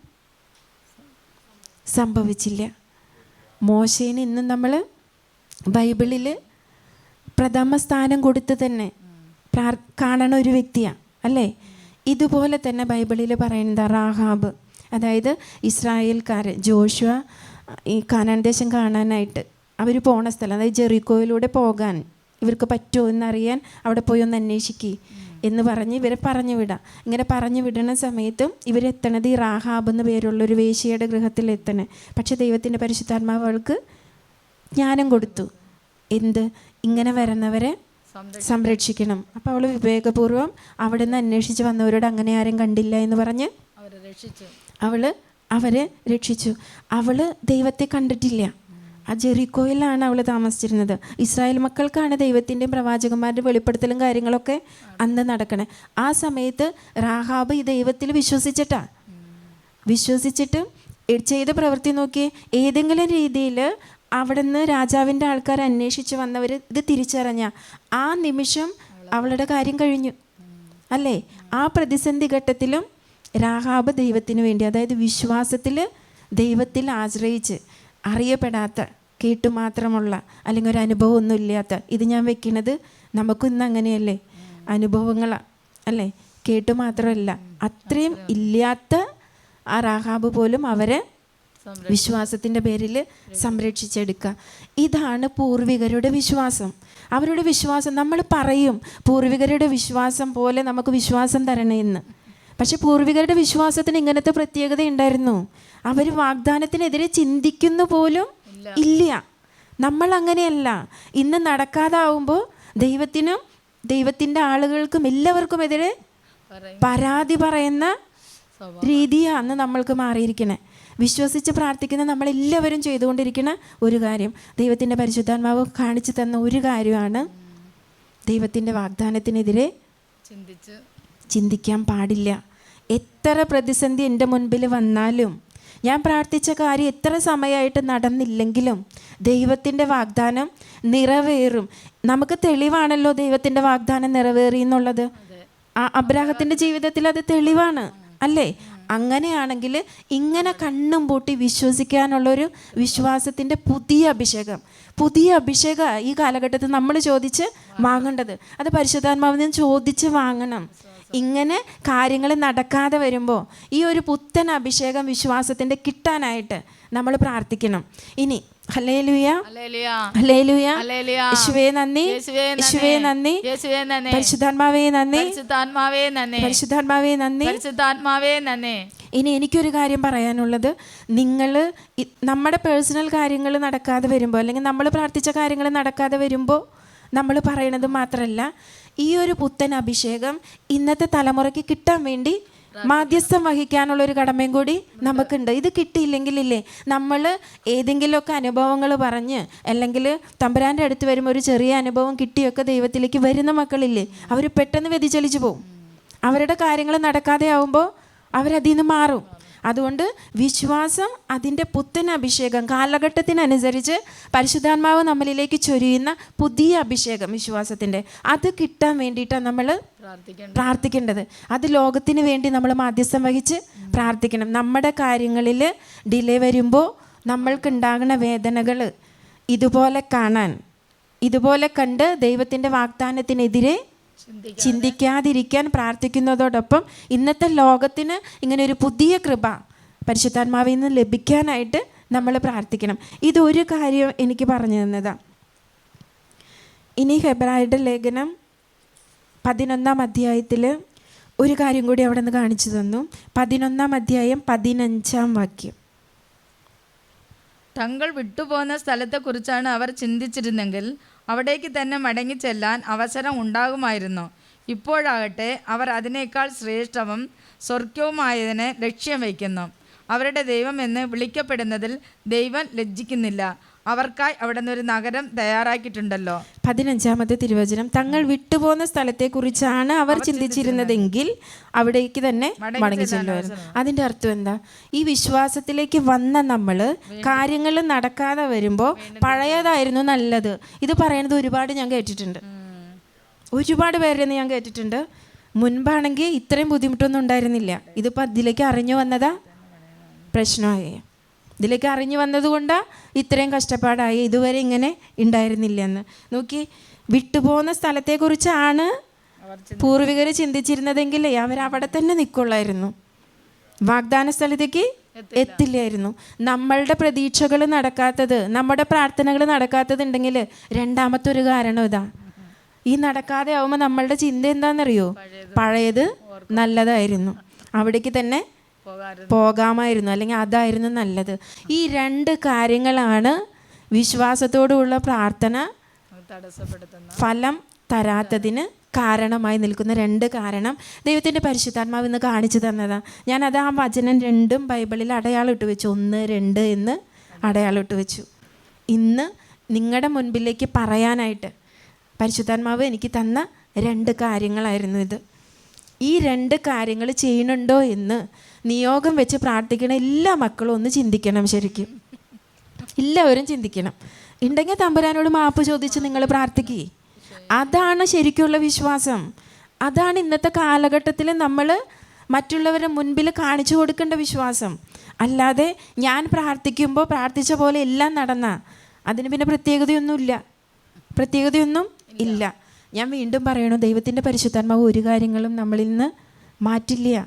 സംഭവിച്ചില്ല. മോശേന് ഇന്നും നമ്മൾ ബൈബിളിൽ പ്രഥമ സ്ഥാനം കൊടുത്ത് തന്നെ കാണണ ഒരു വ്യക്തിയാണ് അല്ലേ? ഇതുപോലെ തന്നെ ബൈബിളിൽ പറയുന്നത് റാഹാബ്, അതായത് ഇസ്രായേൽക്കാർ ജോഷുവ ഈ കാനാൻ ദേശം കാണാനായിട്ട് അവർ പോണ സ്ഥലം, അതായത് ജെറിക്കോയിലൂടെ പോകാൻ ഇവർക്ക് പറ്റുമോ എന്നറിയാൻ അവിടെ പോയി ഒന്ന് അന്വേഷിക്കുക എന്ന് പറഞ്ഞ് ഇവരെ പറഞ്ഞു വിടാം. ഇങ്ങനെ പറഞ്ഞു വിടുന്ന സമയത്തും ഇവരെത്തണത് ഈ റാഹാബ് എന്ന പേരുള്ളൊരു വേശ്യയുടെ ഗൃഹത്തിൽ എത്തണേ. പക്ഷെ ദൈവത്തിൻ്റെ പരിശുദ്ധാത്മാവ് അവൾക്ക് ജ്ഞാനം കൊടുത്തു. എന്ത്? ഇങ്ങനെ വരുന്നവരെ സംരക്ഷിക്കണം. അപ്പോൾ അവൾ വിവേകപൂർവ്വം അവിടെ നിന്ന് അന്വേഷിച്ച് വന്നവരോട് അങ്ങനെ ആരും കണ്ടില്ല എന്ന് പറഞ്ഞ് അവരെ രക്ഷിച്ചു. അവൾ ദൈവത്തെ കണ്ടിട്ടില്ല. ആ ജെറിക്കോയിലാണ് അവൾ താമസിച്ചിരുന്നത്. ഇസ്രായേൽ മക്കൾക്കാണ് ദൈവത്തിൻ്റെയും പ്രവാചകന്മാരുടെ വെളിപ്പെടുത്തലും കാര്യങ്ങളൊക്കെ അന്ന് നടക്കണേ. ആ സമയത്ത് റാഹാബ് ഈ ദൈവത്തിൽ വിശ്വസിച്ചിട്ട് ചെയ്ത പ്രവൃത്തി നോക്കിയേ. ഏതെങ്കിലും രീതിയിൽ അവിടെ നിന്ന് രാജാവിൻ്റെ ആൾക്കാർ അന്വേഷിച്ച് വന്നവർ ഇത് തിരിച്ചറിഞ്ഞ ആ നിമിഷം അവളുടെ കാര്യം കഴിഞ്ഞു അല്ലേ? ആ പ്രതിസന്ധി ഘട്ടത്തിലും റാഹാബ് ദൈവത്തിന് വേണ്ടി, അതായത് വിശ്വാസത്തിൽ ദൈവത്തിൽ ആശ്രയിച്ച്, അറിയപ്പെടാത്ത, കേട്ടുമാത്രമുള്ള അല്ലെങ്കിൽ ഒരു അനുഭവം ഒന്നും ഇല്ലാത്ത, ഇത് ഞാൻ വെക്കുന്നത് നമുക്കും ഇന്ന് അങ്ങനെയല്ലേ, അനുഭവങ്ങളാണ് അല്ലേ, കേട്ടുമാത്രമല്ല, അത്രയും ഇല്ലാത്ത ആ റാഹാബ് പോലും അവരെ വിശ്വാസത്തിൻ്റെ പേരിൽ സംരക്ഷിച്ചെടുക്കുക. ഇതാണ് പൂർവികരുടെ വിശ്വാസം. അവരുടെ വിശ്വാസം നമ്മൾ പറയും പൂർവികരുടെ വിശ്വാസം പോലെ നമുക്ക് വിശ്വാസം തരണമെന്ന്. പക്ഷെ പൂർവികരുടെ വിശ്വാസത്തിന് ഇങ്ങനത്തെ പ്രത്യേകത ഉണ്ടായിരുന്നു. അവർ വാഗ്ദാനത്തിനെതിരെ ചിന്തിക്കുന്ന പോലും ഇല്ല. നമ്മൾ അങ്ങനെയല്ല. ഇന്ന് നടക്കാതാവുമ്പോൾ ദൈവത്തിനും ദൈവത്തിൻ്റെ ആളുകൾക്കും എല്ലാവർക്കും എതിരെ പരാതി പറയുന്ന രീതിയാണ് നമ്മൾക്ക് മാറിയിരിക്കണേ. വിശ്വസിച്ച് പ്രാർത്ഥിക്കുന്ന നമ്മളെല്ലാവരും ചെയ്തുകൊണ്ടിരിക്കുന്ന ഒരു കാര്യം, ദൈവത്തിൻ്റെ പരിശുദ്ധാത്മാവ് കാണിച്ചു തന്ന ഒരു കാര്യമാണ്, ദൈവത്തിൻ്റെ വാഗ്ദാനത്തിനെതിരെ ചിന്തിക്കാൻ പാടില്ല. എത്ര പ്രതിസന്ധി എൻ്റെ മുൻപിൽ വന്നാലും, ഞാൻ പ്രാർത്ഥിച്ച കാര്യം എത്ര സമയമായിട്ട് നടന്നില്ലെങ്കിലും ദൈവത്തിൻ്റെ വാഗ്ദാനം നിറവേറും. നമുക്ക് തെളിവാണല്ലോ ദൈവത്തിൻ്റെ വാഗ്ദാനം നിറവേറി എന്നുള്ളത്. അബ്രാഹത്തിൻ്റെ ജീവിതത്തിൽ അത് തെളിവാണ് അല്ലേ? അങ്ങനെയാണെങ്കിൽ ഇങ്ങനെ കണ്ണും പൂട്ടി വിശ്വസിക്കാനുള്ളൊരു വിശ്വാസത്തിൻ്റെ പുതിയ അഭിഷേകം ഈ കാലഘട്ടത്തിൽ നമ്മൾ ചോദിച്ച് വാങ്ങേണ്ടത്. അത് പരിശുദ്ധാത്മാവിൽ നിന്ന് ചോദിച്ച് വാങ്ങണം. ഇങ്ങനെ കാര്യങ്ങൾ നടക്കാതെ വരുമ്പോൾ ഈ ഒരു പുത്തൻ അഭിഷേകം വിശ്വാസത്തിൻ്റെ കിട്ടാനായിട്ട് നമ്മൾ പ്രാർത്ഥിക്കണം. ഇനി ഹല്ലേലൂയ, ഹല്ലേലൂയ, യേശുവേ നന്ദി, യേശുവേ നന്ദി, പരിശുദ്ധാത്മാവേ നന്ദി, പരിശുദ്ധാത്മാവേ നന്ദി. ഇനി എനിക്കൊരു കാര്യം പറയാനുള്ളത്, നിങ്ങൾ നമ്മുടെ പേഴ്സണൽ കാര്യങ്ങൾ നടക്കാതെ വരുമ്പോൾ, അല്ലെങ്കിൽ നമ്മൾ പ്രാർത്ഥിച്ച കാര്യങ്ങൾ നടക്കാതെ വരുമ്പോൾ നമ്മൾ പറയണത് മാത്രമല്ല, ഈ ഒരു പുത്തൻ അഭിഷേകം ഇന്നത്തെ തലമുറയ്ക്ക് കിട്ടാൻ വേണ്ടി മാധ്യസ്ഥം വഹിക്കാനുള്ളൊരു കടമയും കൂടി നമുക്കുണ്ട്. ഇത് കിട്ടിയില്ലെങ്കിലില്ലേ, നമ്മൾ ഏതെങ്കിലുമൊക്കെ അനുഭവങ്ങൾ പറഞ്ഞ്, അല്ലെങ്കിൽ തമ്പുരാൻ്റെ അടുത്ത് വരുമ്പോൾ ഒരു ചെറിയ അനുഭവം കിട്ടിയൊക്കെ ദൈവത്തിലേക്ക് വരുന്ന മക്കളില്ലേ, അവർ പെട്ടെന്ന് വ്യതിചലിച്ചു പോകും. അവരുടെ കാര്യങ്ങൾ നടക്കാതെ ആവുമ്പോൾ അവരതിൽ നിന്ന് മാറും. അതുകൊണ്ട് വിശ്വാസം, അതിൻ്റെ പുത്തൻ അഭിഷേകം, കാലഘട്ടത്തിനനുസരിച്ച് പരിശുദ്ധാത്മാവ് നമ്മളിലേക്ക് ചൊരിയുന്ന പുതിയ അഭിഷേകം വിശ്വാസത്തിൻ്റെ, അത് കിട്ടാൻ വേണ്ടിയിട്ടാണ് നമ്മൾ പ്രാർത്ഥിക്കേണ്ടത്. അത് ലോകത്തിന് വേണ്ടി നമ്മൾ മാധ്യസ്ഥം വഹിച്ച് പ്രാർത്ഥിക്കണം. നമ്മുടെ കാര്യങ്ങളിൽ ഡിലേ വരുമ്പോൾ നമ്മൾക്കുണ്ടാകുന്ന വേദനകൾ ഇതുപോലെ കാണാൻ, ഇതുപോലെ കണ്ട് ദൈവത്തിൻ്റെ വാഗ്ദാനത്തിനെതിരെ ചിന്തിക്കാതിരിക്കാൻ പ്രാർത്ഥിക്കുന്നതോടൊപ്പം ഇന്നത്തെ ലോകത്തിന് ഇങ്ങനെ ഒരു പുതിയ കൃപ പരിശുദ്ധാത്മാവിൽ നിന്ന് ലഭിക്കാനായിട്ട് നമ്മൾ പ്രാർത്ഥിക്കണം. ഇതൊരു കാര്യം എനിക്ക് പറഞ്ഞു തന്നതാണ്. ഇനി ഹെബ്രായരുടെ ലേഖനം 11-ാം അധ്യായത്തിൽ ഒരു കാര്യം കൂടി അവിടെ നിന്ന് കാണിച്ചു തന്നു. 11-ാം അധ്യായം 15-ാം വാക്യം. തങ്ങൾ വിട്ടുപോകുന്ന സ്ഥലത്തെക്കുറിച്ചാണ് അവർ ചിന്തിച്ചിരുന്നെങ്കിൽ അവിടേക്ക് തന്നെ മടങ്ങി ചെല്ലാൻ അവസരം ഉണ്ടാകുമായിരുന്നു. ഇപ്പോഴാകട്ടെ അവർ അതിനേക്കാൾ ശ്രേഷ്ഠവും സ്വർഗവുമായതിനെ ലക്ഷ്യം വയ്ക്കുന്നു. അവരുടെ ദൈവം എന്ന് വിളിക്കപ്പെടുന്നതിൽ ദൈവം ലജ്ജിക്കുന്നില്ല. അവർക്കായി അവിടെ നിന്നൊരു നഗരം തയ്യാറാക്കിയിട്ടുണ്ടല്ലോ. 15-ാമത്തെ തിരുവചനം, തങ്ങൾ വിട്ടുപോകുന്ന സ്ഥലത്തെക്കുറിച്ചാണ് അവർ ചിന്തിച്ചിരുന്നതെങ്കിൽ അവിടേക്ക് തന്നെ മടങ്ങി ചെല്ലുമായിരുന്നു. അതിൻ്റെ അർത്ഥം എന്താ? ഈ വിശ്വാസത്തിലേക്ക് വന്ന നമ്മൾ കാര്യങ്ങൾ നടക്കാതെ വരുമ്പോൾ പഴയതായിരുന്നു നല്ലത്. ഇത് പറയുന്നത് ഒരുപാട് ഞാൻ കേട്ടിട്ടുണ്ട്, ഒരുപാട് പേരെ ഞാൻ കേട്ടിട്ടുണ്ട്. മുൻപാണെങ്കിൽ ഇത്രയും ബുദ്ധിമുട്ടൊന്നും ഉണ്ടായിരുന്നില്ല. ഇതിപ്പോൾ അതിലേക്ക് അറിഞ്ഞു വന്നതാ പ്രശ്നമായി. ഇതിലേക്ക് അറിഞ്ഞു വന്നതുകൊണ്ടാണ് ഇത്രയും കഷ്ടപ്പാടായി. ഇതുവരെ ഇങ്ങനെ ഉണ്ടായിരുന്നില്ല എന്ന് നോക്കി. വിട്ടുപോകുന്ന സ്ഥലത്തെക്കുറിച്ചാണ് പൂർവികർ ചിന്തിച്ചിരുന്നതെങ്കിൽ അവരവിടെ തന്നെ നിൽക്കുള്ളായിരുന്നു, വാഗ്ദാന സ്ഥലത്തേക്ക് എത്തില്ലായിരുന്നു. നമ്മളുടെ പ്രതീക്ഷകൾ നടക്കാത്തത്, നമ്മുടെ പ്രാർത്ഥനകൾ നടക്കാത്തതുണ്ടെങ്കിൽ രണ്ടാമത്തെ ഒരു കാരണം ഇതാ. ഈ നടക്കാതെ ആവുമ്പോൾ നമ്മളുടെ ചിന്ത എന്താണെന്നറിയോ? പഴയത് നല്ലതായിരുന്നു, അവിടേക്ക് തന്നെ പോകാമായിരുന്നു, അല്ലെങ്കിൽ അതായിരുന്നു നല്ലത്. ഈ രണ്ട് കാര്യങ്ങളാണ് വിശ്വാസത്തോടുള്ള പ്രാർത്ഥന ഫലം തരാത്തതിന് കാരണമായി നിൽക്കുന്ന രണ്ട് കാരണം ദൈവത്തിൻ്റെ പരിശുദ്ധാത്മാവ് ഇന്ന് കാണിച്ചു തന്നതാണ്. ഞാനത് ആ വചനം രണ്ടും ബൈബിളിൽ അടയാളം ഇട്ട് വെച്ചു, 1, 2 എന്ന് അടയാളം ഇട്ട് വെച്ചു. ഇന്ന് നിങ്ങളുടെ മുൻപിലേക്ക് പറയാനായിട്ട് പരിശുദ്ധാത്മാവ് എനിക്ക് തന്ന രണ്ട് കാര്യങ്ങളായിരുന്നു ഇത്. ഈ രണ്ട് കാര്യങ്ങൾ ചെയ്യുന്നുണ്ടോ എന്ന് നിയോഗം വെച്ച് പ്രാർത്ഥിക്കണ എല്ലാ മക്കളും ഒന്ന് ചിന്തിക്കണം. ശരിക്കും എല്ലാവരും ചിന്തിക്കണം. ഉണ്ടെങ്കിൽ തമ്പുരാനോട് മാപ്പ് ചോദിച്ച് നിങ്ങൾ പ്രാർത്ഥിക്കുക. അതാണ് ശരിക്കുള്ള വിശ്വാസം. അതാണ് ഇന്നത്തെ കാലഘട്ടത്തിൽ നമ്മൾ മറ്റുള്ളവരുടെ മുൻപിൽ കാണിച്ചു കൊടുക്കേണ്ട വിശ്വാസം. അല്ലാതെ ഞാൻ പ്രാർത്ഥിക്കുമ്പോൾ പ്രാർത്ഥിച്ച പോലെ എല്ലാം നടന്ന അതിന് പിന്നെ പ്രത്യേകതയൊന്നും ഇല്ല. ഞാൻ വീണ്ടും പറയണു, ദൈവത്തിൻ്റെ പരിശുദ്ധാത്മാവ് ഒരു കാര്യങ്ങളും നമ്മളിൽ നിന്ന് മാറ്റില്ല.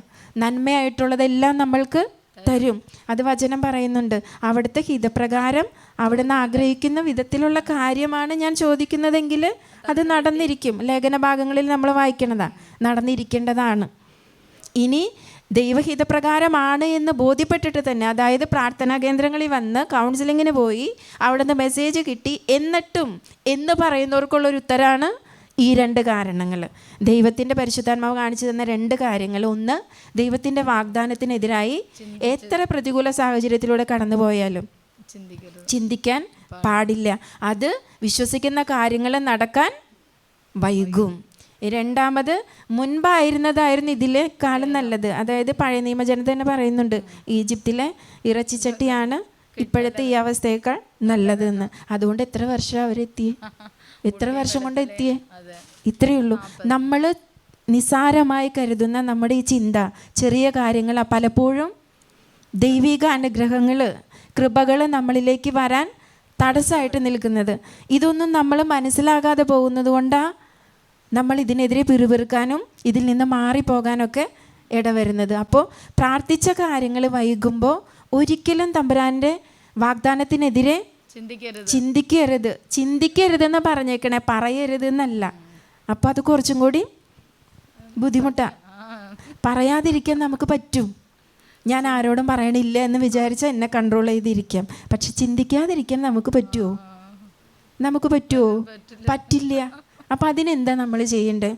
നന്മയായിട്ടുള്ളതെല്ലാം നമ്മൾക്ക് തരും. തരും. അത് വചനം പറയുന്നുണ്ട്. അവിടുത്തെ ഹിതപ്രകാരം അവിടുന്ന് ആഗ്രഹിക്കുന്ന വിധത്തിലുള്ള കാര്യമാണ് ഞാൻ ചോദിക്കുന്നതെങ്കിൽ അത് നടന്നിരിക്കും. ലേഖനഭാഗങ്ങളിൽ നമ്മൾ വായിക്കണതാ, നടന്നിരിക്കേണ്ടതാണ്. ഇനി ദൈവഹിതപ്രകാരമാണ് എന്ന് ബോധ്യപ്പെട്ടിട്ട് തന്നെ, അതായത് പ്രാർത്ഥനാ കേന്ദ്രങ്ങളിൽ വന്ന് കൗൺസിലിങ്ങിന് പോയി അവിടുന്ന് മെസ്സേജ് കിട്ടി എന്നിട്ടും എന്ന് പറയുന്നവർക്കുള്ളൊരു ഉത്തരമാണ് ഈ 2 കാരണങ്ങൾ. ദൈവത്തിൻ്റെ പരിശുദ്ധാത്മാവ് കാണിച്ചു തന്ന 2 കാര്യങ്ങൾ. ഒന്ന്, ദൈവത്തിൻ്റെ വാഗ്ദാനത്തിനെതിരായി എത്ര പ്രതികൂല സാഹചര്യത്തിലൂടെ കടന്നു പോയാലും ചിന്തിക്കാൻ പാടില്ല. അത് വിശ്വസിക്കുന്ന കാര്യങ്ങൾ നടക്കാൻ വൈകും. രണ്ടാമത്, മുൻപായിരുന്നതായിരുന്നു ഇതിലേക്കാളും നല്ലത്. അതായത് പഴയ നിയമജനത തന്നെ പറയുന്നുണ്ട്, ഈജിപ്തിലെ ഇറച്ചിച്ചട്ടിയാണ് ഇപ്പോഴത്തെ ഈ അവസ്ഥയേക്കാൾ നല്ലതെന്ന്. അതുകൊണ്ട് എത്ര വർഷം അവരെത്തി? എത്ര വർഷം കൊണ്ട് എത്തിയേ? ഇത്രയേ ഉള്ളൂ. നമ്മൾ നിസാരമായി കരുതുന്ന നമ്മുടെ ഈ ചിന്ത, ചെറിയ കാര്യങ്ങൾ പലപ്പോഴും ദൈവിക അനുഗ്രഹങ്ങൾ, കൃപകൾ നമ്മളിലേക്ക് വരാൻ തടസ്സമായിട്ട് നിൽക്കുന്നത്. ഇതൊന്നും നമ്മൾ മനസ്സിലാകാതെ പോകുന്നത് കൊണ്ടാണ് നമ്മൾ ഇതിനെതിരെ പിറുപിറുക്കാനും ഇതിൽ നിന്ന് മാറിപ്പോകാനൊക്കെ ഇടവരുന്നത്. അപ്പോൾ പ്രാർത്ഥിച്ച കാര്യങ്ങൾ വൈകുമ്പോൾ ഒരിക്കലും തമ്പുരാൻ്റെ വാഗ്ദാനത്തിനെതിരെ ചിന്തിക്കരുതെന്ന് പറഞ്ഞേക്കണേ, പറയരുതെന്നല്ല. അപ്പോൾ അത് കുറച്ചും കൂടി ബുദ്ധിമുട്ടാണ്. പറയാതിരിക്കാൻ നമുക്ക് പറ്റും. ഞാൻ ആരോടും പറയണില്ല എന്ന് വിചാരിച്ചാൽ എന്നെ കൺട്രോൾ ചെയ്തിരിക്കാം. പക്ഷെ ചിന്തിക്കാതിരിക്കാൻ നമുക്ക് പറ്റുമോ? പറ്റില്ല. അപ്പം അതിനെന്താ നമ്മൾ ചെയ്യേണ്ടത്?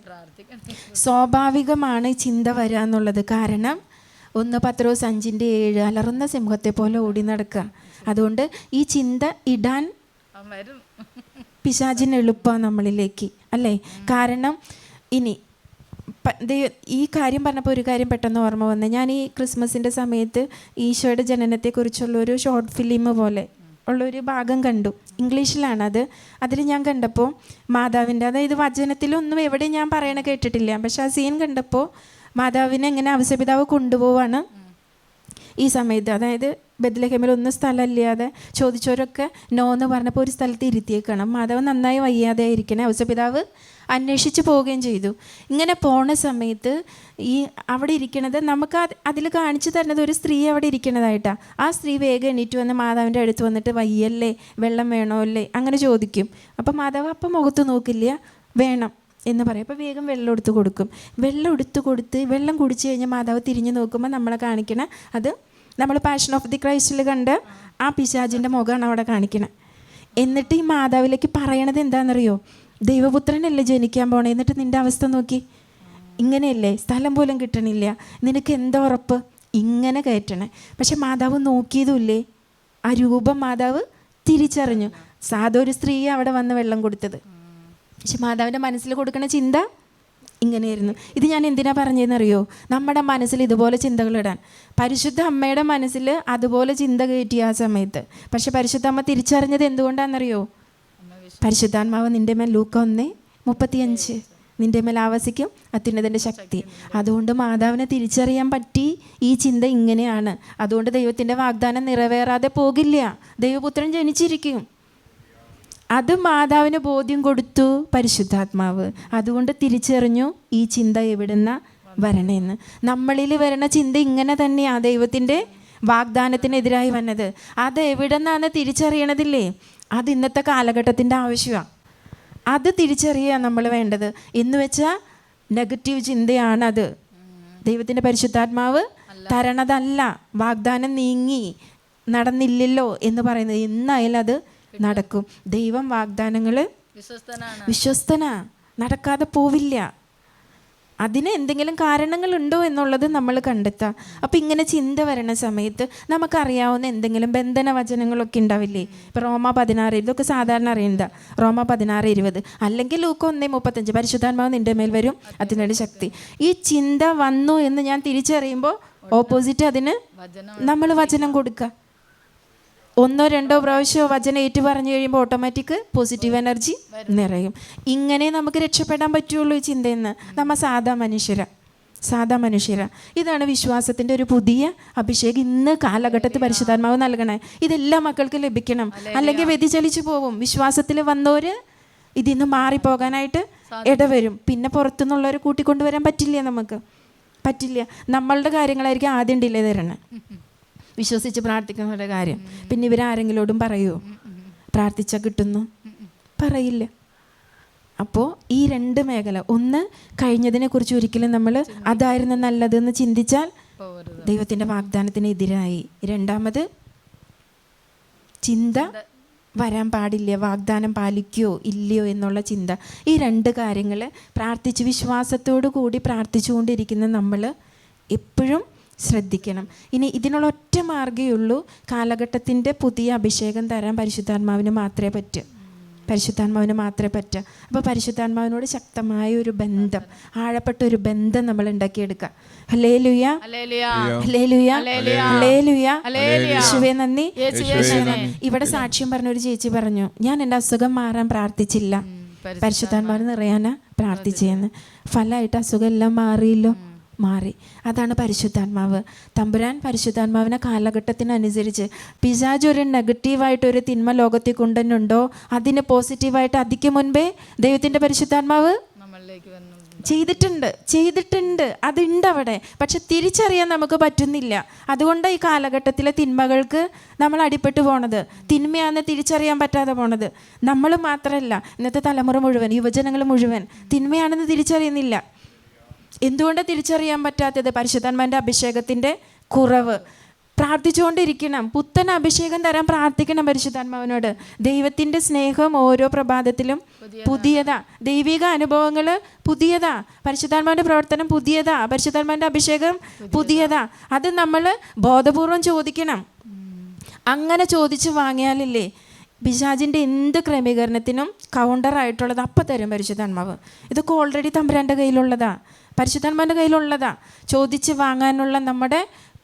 സ്വാഭാവികമാണ് ചിന്ത വരിക എന്നുള്ളത്. കാരണം 1 പത്രോസ് 5:7 അലറുന്ന സിംഹത്തെ പോലെ ഓടി നടക്കുക. അതുകൊണ്ട് ഈ ചിന്ത ഇടാൻ പിശാചിന് എളുപ്പമാണ് നമ്മളിലേക്ക്, അല്ലേ? കാരണം ഇനി ഈ കാര്യം പറഞ്ഞപ്പോൾ ഒരു കാര്യം പെട്ടെന്ന് ഓർമ്മ വന്നു. ഞാൻ ഈ ക്രിസ്മസിൻ്റെ സമയത്ത് ഈശോയുടെ ജനനത്തെക്കുറിച്ചുള്ളൊരു ഷോർട്ട് ഫിലിം പോലെ ഉള്ളൊരു ഭാഗം കണ്ടു. ഇംഗ്ലീഷിലാണത്. അതിൽ ഞാൻ കണ്ടപ്പോൾ മാതാവിൻ്റെ, അതായത് വചനത്തിലൊന്നും എവിടെയും ഞാൻ പറയണ കേട്ടിട്ടില്ല, പക്ഷെ ആ സീൻ കണ്ടപ്പോൾ മാതാവിനെ എങ്ങനെ ഔസേപിതാവ് കൊണ്ടുപോവാണ് ഈ സമയത്ത്. അതായത് ബെത്ലഹേമിലൊന്നും സ്ഥലമില്ലാതെ ചോദിച്ചവരൊക്കെ നോ എന്ന് പറഞ്ഞപ്പോൾ ഒരു സ്ഥലത്ത് ഇരുത്തിയേക്കണം. മാതാവ് നന്നായി വയ്യാതെ ഇരിക്കണേ. ഔസേപിതാവ് അന്വേഷിച്ച് പോവുകയും ചെയ്തു. ഇങ്ങനെ പോണ സമയത്ത് ഈ അവിടെ ഇരിക്കണത് നമുക്ക് അതിൽ കാണിച്ചു തരുന്നത് ഒരു സ്ത്രീ അവിടെ ഇരിക്കണതായിട്ടാണ്. ആ സ്ത്രീ വേഗം എണീറ്റ് വന്ന് മാതാവിൻ്റെ അടുത്ത് വന്നിട്ട് വയ്യല്ലേ, വെള്ളം വേണോ അല്ലേ അങ്ങനെ ചോദിക്കും. അപ്പം മാതാവ് അപ്പം മുഖത്ത് നോക്കില്ല, വേണം എന്ന് പറയും. അപ്പോൾ വേഗം വെള്ളം എടുത്ത് കൊടുക്കും. വെള്ളം കുടിച്ച് കഴിഞ്ഞാൽ മാതാവ് തിരിഞ്ഞു നോക്കുമ്പോൾ നമ്മളെ കാണിക്കണ അത് നമ്മൾ പാഷൻ ഓഫ് ദി ക്രൈസ്റ്റിൽ കണ്ട് ആ പിശാചിൻ്റെ മുഖമാണ് അവിടെ കാണിക്കണത്. എന്നിട്ട് ഈ മാതാവിലേക്ക് പറയണത് എന്താണെന്നറിയോ? ദൈവപുത്രനല്ലേ ജനിക്കാൻ പോണേ, എന്നിട്ട് നിൻ്റെ അവസ്ഥ നോക്കി, ഇങ്ങനെയല്ലേ, സ്ഥലം പോലും കിട്ടണില്ല, നിനക്ക് എന്താ ഉറപ്പ്, ഇങ്ങനെ കയറ്റണേ. പക്ഷെ മാതാവ് നോക്കിയതുമില്ലേ, ആ രൂപം മാതാവ് തിരിച്ചറിഞ്ഞു. സാധാ ഒരു സ്ത്രീ അവിടെ വന്ന് വെള്ളം കൊടുത്തത്. പക്ഷെ മാതാവിൻ്റെ മനസ്സിൽ കൊടുക്കണ ചിന്ത ഇങ്ങനെയായിരുന്നു. ഇത് ഞാൻ എന്തിനാ പറഞ്ഞതെന്നറിയോ? നമ്മുടെ മനസ്സിൽ ഇതുപോലെ ചിന്തകളിടാൻ. പരിശുദ്ധ അമ്മയുടെ മനസ്സിൽ അതുപോലെ ചിന്ത കയറ്റി ആ സമയത്ത്. പക്ഷെ പരിശുദ്ധ അമ്മ തിരിച്ചറിഞ്ഞത് എന്തുകൊണ്ടാണെന്നറിയോ? പരിശുദ്ധാത്മാവ് നിൻ്റെ മേൽ, ലൂക്ക 1:35, നിൻ്റെ മേൽ ആവസിക്കും അത്യുന്നതൻ്റെ ശക്തി. അതുകൊണ്ട് മാതാവിനെ തിരിച്ചറിയാൻ പറ്റി ഈ ചിന്ത ഇങ്ങനെയാണ്. അതുകൊണ്ട് ദൈവത്തിൻ്റെ വാഗ്ദാനം നിറവേറാതെ പോകില്ല, ദൈവപുത്രൻ ജനിച്ചിരിക്കും. അത് മാതാവിന് ബോധ്യം കൊടുത്തു പരിശുദ്ധാത്മാവ്. അതുകൊണ്ട് തിരിച്ചറിഞ്ഞു ഈ ചിന്ത എവിടുന്ന വരണേന്ന്. നമ്മളിൽ വരണ ചിന്ത ഇങ്ങനെ തന്നെയാണ് ദൈവത്തിൻ്റെ വാഗ്ദാനത്തിനെതിരായി വന്നത്. അത് എവിടെന്നാന്ന് തിരിച്ചറിയണതില്ലേ? അത് ഇന്നത്തെ കാലഘട്ടത്തിൻ്റെ ആവശ്യമാണ്. അത് തിരിച്ചറിയുക നമ്മൾ വേണ്ടത്. എന്ന് വെച്ചാൽ നെഗറ്റീവ് ചിന്തയാണ് അത്. ദൈവത്തിൻ്റെ പരിശുദ്ധാത്മാവ് തരണതല്ല. വാഗ്ദാനം നീങ്ങി നടന്നില്ലല്ലോ എന്ന് പറയുന്നത് എന്നായാലും അത് നടക്കും. ദൈവം വാഗ്ദാനങ്ങൾ വിശ്വസ്തനാ, നടക്കാതെ പോവില്ല. അതിന് എന്തെങ്കിലും കാരണങ്ങളുണ്ടോ എന്നുള്ളത് നമ്മൾ കണ്ടെത്താം. അപ്പം ഇങ്ങനെ ചിന്ത വരണ സമയത്ത് നമുക്കറിയാവുന്ന എന്തെങ്കിലും ബന്ധന വചനങ്ങളൊക്കെ ഉണ്ടാവില്ലേ? ഇപ്പം റോമ 16, ഇതൊക്കെ സാധാരണ അറിയുന്നതാണ്. റോമ 16:20 അല്ലെങ്കിൽ ലൂക്ക 1:35, പരിശുദ്ധാത്മാവ് നിൻ്റെ മേൽ വരും അതിനൊരു ശക്തി. ഈ ചിന്ത വന്നു എന്ന് ഞാൻ തിരിച്ചറിയുമ്പോൾ ഓപ്പോസിറ്റ് അതിന് നമ്മൾ വചനം കൊടുക്കുക. 1-2 പ്രാവശ്യമോ വചനം ഏറ്റു പറഞ്ഞു കഴിയുമ്പോൾ ഓട്ടോമാറ്റിക് പോസിറ്റീവ് എനർജി നിറയും. ഇങ്ങനെ നമുക്ക് രക്ഷപ്പെടാൻ പറ്റുള്ളൂ ഈ ചിന്തയിൽ നിന്ന്. നമ്മൾ സാധാ മനുഷ്യരാ. ഇതാണ് വിശ്വാസത്തിൻ്റെ ഒരു പുതിയ അഭിഷേകം ഇന്ന് കാലഘട്ടത്തിൽ പരിശുദ്ധാത്മാവ് നൽകണേ. ഇതെല്ലാ മക്കൾക്കും ലഭിക്കണം, അല്ലെങ്കിൽ വ്യതിചലിച്ചു പോവും. വിശ്വാസത്തിൽ വന്നവർ ഇതിന്ന് മാറിപ്പോകാനായിട്ട് ഇടവരും. പിന്നെ പുറത്തുനിന്നുള്ളവർ കൂട്ടിക്കൊണ്ടുവരാൻ പറ്റില്ല. നമ്മളുടെ കാര്യങ്ങളായിരിക്കും ആദ്യം ഡിലേ തരണം. വിശ്വസിച്ച് പ്രാർത്ഥിക്കുന്നവരുടെ കാര്യം. പിന്നെ ഇവരാരെങ്കിലോടും പറയുമോ പ്രാർത്ഥിച്ചാൽ കിട്ടുന്നു? പറയില്ല. അപ്പോൾ ഈ രണ്ട് മേഖല, ഒന്ന് കഴിഞ്ഞതിനെക്കുറിച്ച് ഒരിക്കലും നമ്മൾ അതായിരുന്നു നല്ലതെന്ന് ചിന്തിച്ചാൽ ദൈവത്തിൻ്റെ വാഗ്ദാനത്തിന് എതിരായി. രണ്ടാമത് ചിന്ത വരാൻ പാടില്ല, വാഗ്ദാനം പാലിക്കുകയോ ഇല്ലയോ എന്നുള്ള ചിന്ത. ഈ രണ്ട് കാര്യങ്ങൾ പ്രാർത്ഥിച്ച് വിശ്വാസത്തോടു കൂടി പ്രാർത്ഥിച്ചുകൊണ്ടിരിക്കുന്ന നമ്മൾ എപ്പോഴും ശ്രദ്ധിക്കണം. ഇനി ഇതിനുള്ള ഒറ്റ മാർഗ്ഗമേ ഉള്ളൂ. കാലഘട്ടത്തിൻ്റെ പുതിയ അഭിഷേകം തരാൻ പരിശുദ്ധാത്മാവിന് മാത്രമേ പറ്റൂ. പരിശുദ്ധാത്മാവിന് മാത്രമേ പറ്റൂ. അപ്പോൾ പരിശുദ്ധാത്മാവിനോട് ശക്തമായ ഒരു ബന്ധം, ആഴപ്പെട്ട ഒരു ബന്ധം നമ്മൾ ഉണ്ടാക്കിയെടുക്കുക. ഹല്ലേലൂയ, ഹല്ലേലൂയ, ഹല്ലേലൂയ, യേശുവേ നന്ദി. ഇവിടെ സാക്ഷ്യം പറഞ്ഞ ഒരു ചേച്ചി പറഞ്ഞു, ഞാൻ എൻ്റെ അസുഖം മാറാൻ പ്രാർത്ഥിച്ചില്ല, പരിശുദ്ധാത്മാവിന് നിറയാനാ പ്രാർത്ഥിച്ചെന്ന്. ഫലമായിട്ട് അസുഖം എല്ലാം മാറിയല്ലോ. മാറി. അതാണ് പരിശുദ്ധാത്മാവ്. തമ്പുരാൻ പരിശുദ്ധാത്മാവിനെ കാലഘട്ടത്തിനനുസരിച്ച് പിശാച് ഒരു നെഗറ്റീവായിട്ടൊരു തിന്മ ലോകത്തിൽ കൊണ്ടുവന്നുണ്ടോ അതിന് പോസിറ്റീവായിട്ട് അതിക്ക് മുൻപേ ദൈവത്തിൻ്റെ പരിശുദ്ധാത്മാവ് ചെയ്തിട്ടുണ്ട്. അതുണ്ട് അവിടെ. പക്ഷെ തിരിച്ചറിയാൻ നമുക്ക് പറ്റുന്നില്ല. അതുകൊണ്ട് ഈ കാലഘട്ടത്തിലെ തിന്മകൾക്ക് നമ്മൾ അടിപ്പെട്ടു പോണത്, തിന്മയാണെന്ന് തിരിച്ചറിയാൻ പറ്റാതെ പോണത്. നമ്മൾ മാത്രമല്ല, ഇന്നത്തെ തലമുറ മുഴുവൻ, യുവജനങ്ങൾ മുഴുവൻ തിന്മയാണെന്ന് തിരിച്ചറിയുന്നില്ല. എന്തുകൊണ്ട് തിരിച്ചറിയാൻ പറ്റാത്തത്? പരിശുദ്ധാത്മാവിൻ്റെ അഭിഷേകത്തിൻ്റെ കുറവ്. പ്രാർത്ഥിച്ചുകൊണ്ടിരിക്കണം. പുത്തൻ അഭിഷേകം തരാൻ പ്രാർത്ഥിക്കണം പരിശുദ്ധാത്മാവിനോട്. ദൈവത്തിൻ്റെ സ്നേഹം ഓരോ പ്രഭാതത്തിലും പുതിയതാ. ദൈവിക അനുഭവങ്ങൾ പുതിയതാ. പരിശുദ്ധാത്മാവിൻ്റെ പ്രവർത്തനം പുതിയതാ. പരിശുദ്ധാത്മാവിൻ്റെ അഭിഷേകം പുതിയതാ. അത് നമ്മൾ ബോധപൂർവം ചോദിക്കണം. അങ്ങനെ ചോദിച്ച് വാങ്ങിയാലില്ലേ പിശാചിൻ്റെ എന്ത് ക്രമീകരണത്തിനും കൗണ്ടറായിട്ടുള്ളത് അപ്പം തരും പരിശുദ്ധാത്മാവ്. ഇതൊക്കെ ഓൾറെഡി തമ്പുരാൻ്റെ കയ്യിലുള്ളതാ, പരിശുദ്ധാത്മാവിൻ്റെ കയ്യിലുള്ളതാ. ചോദിച്ച് വാങ്ങാനുള്ള നമ്മുടെ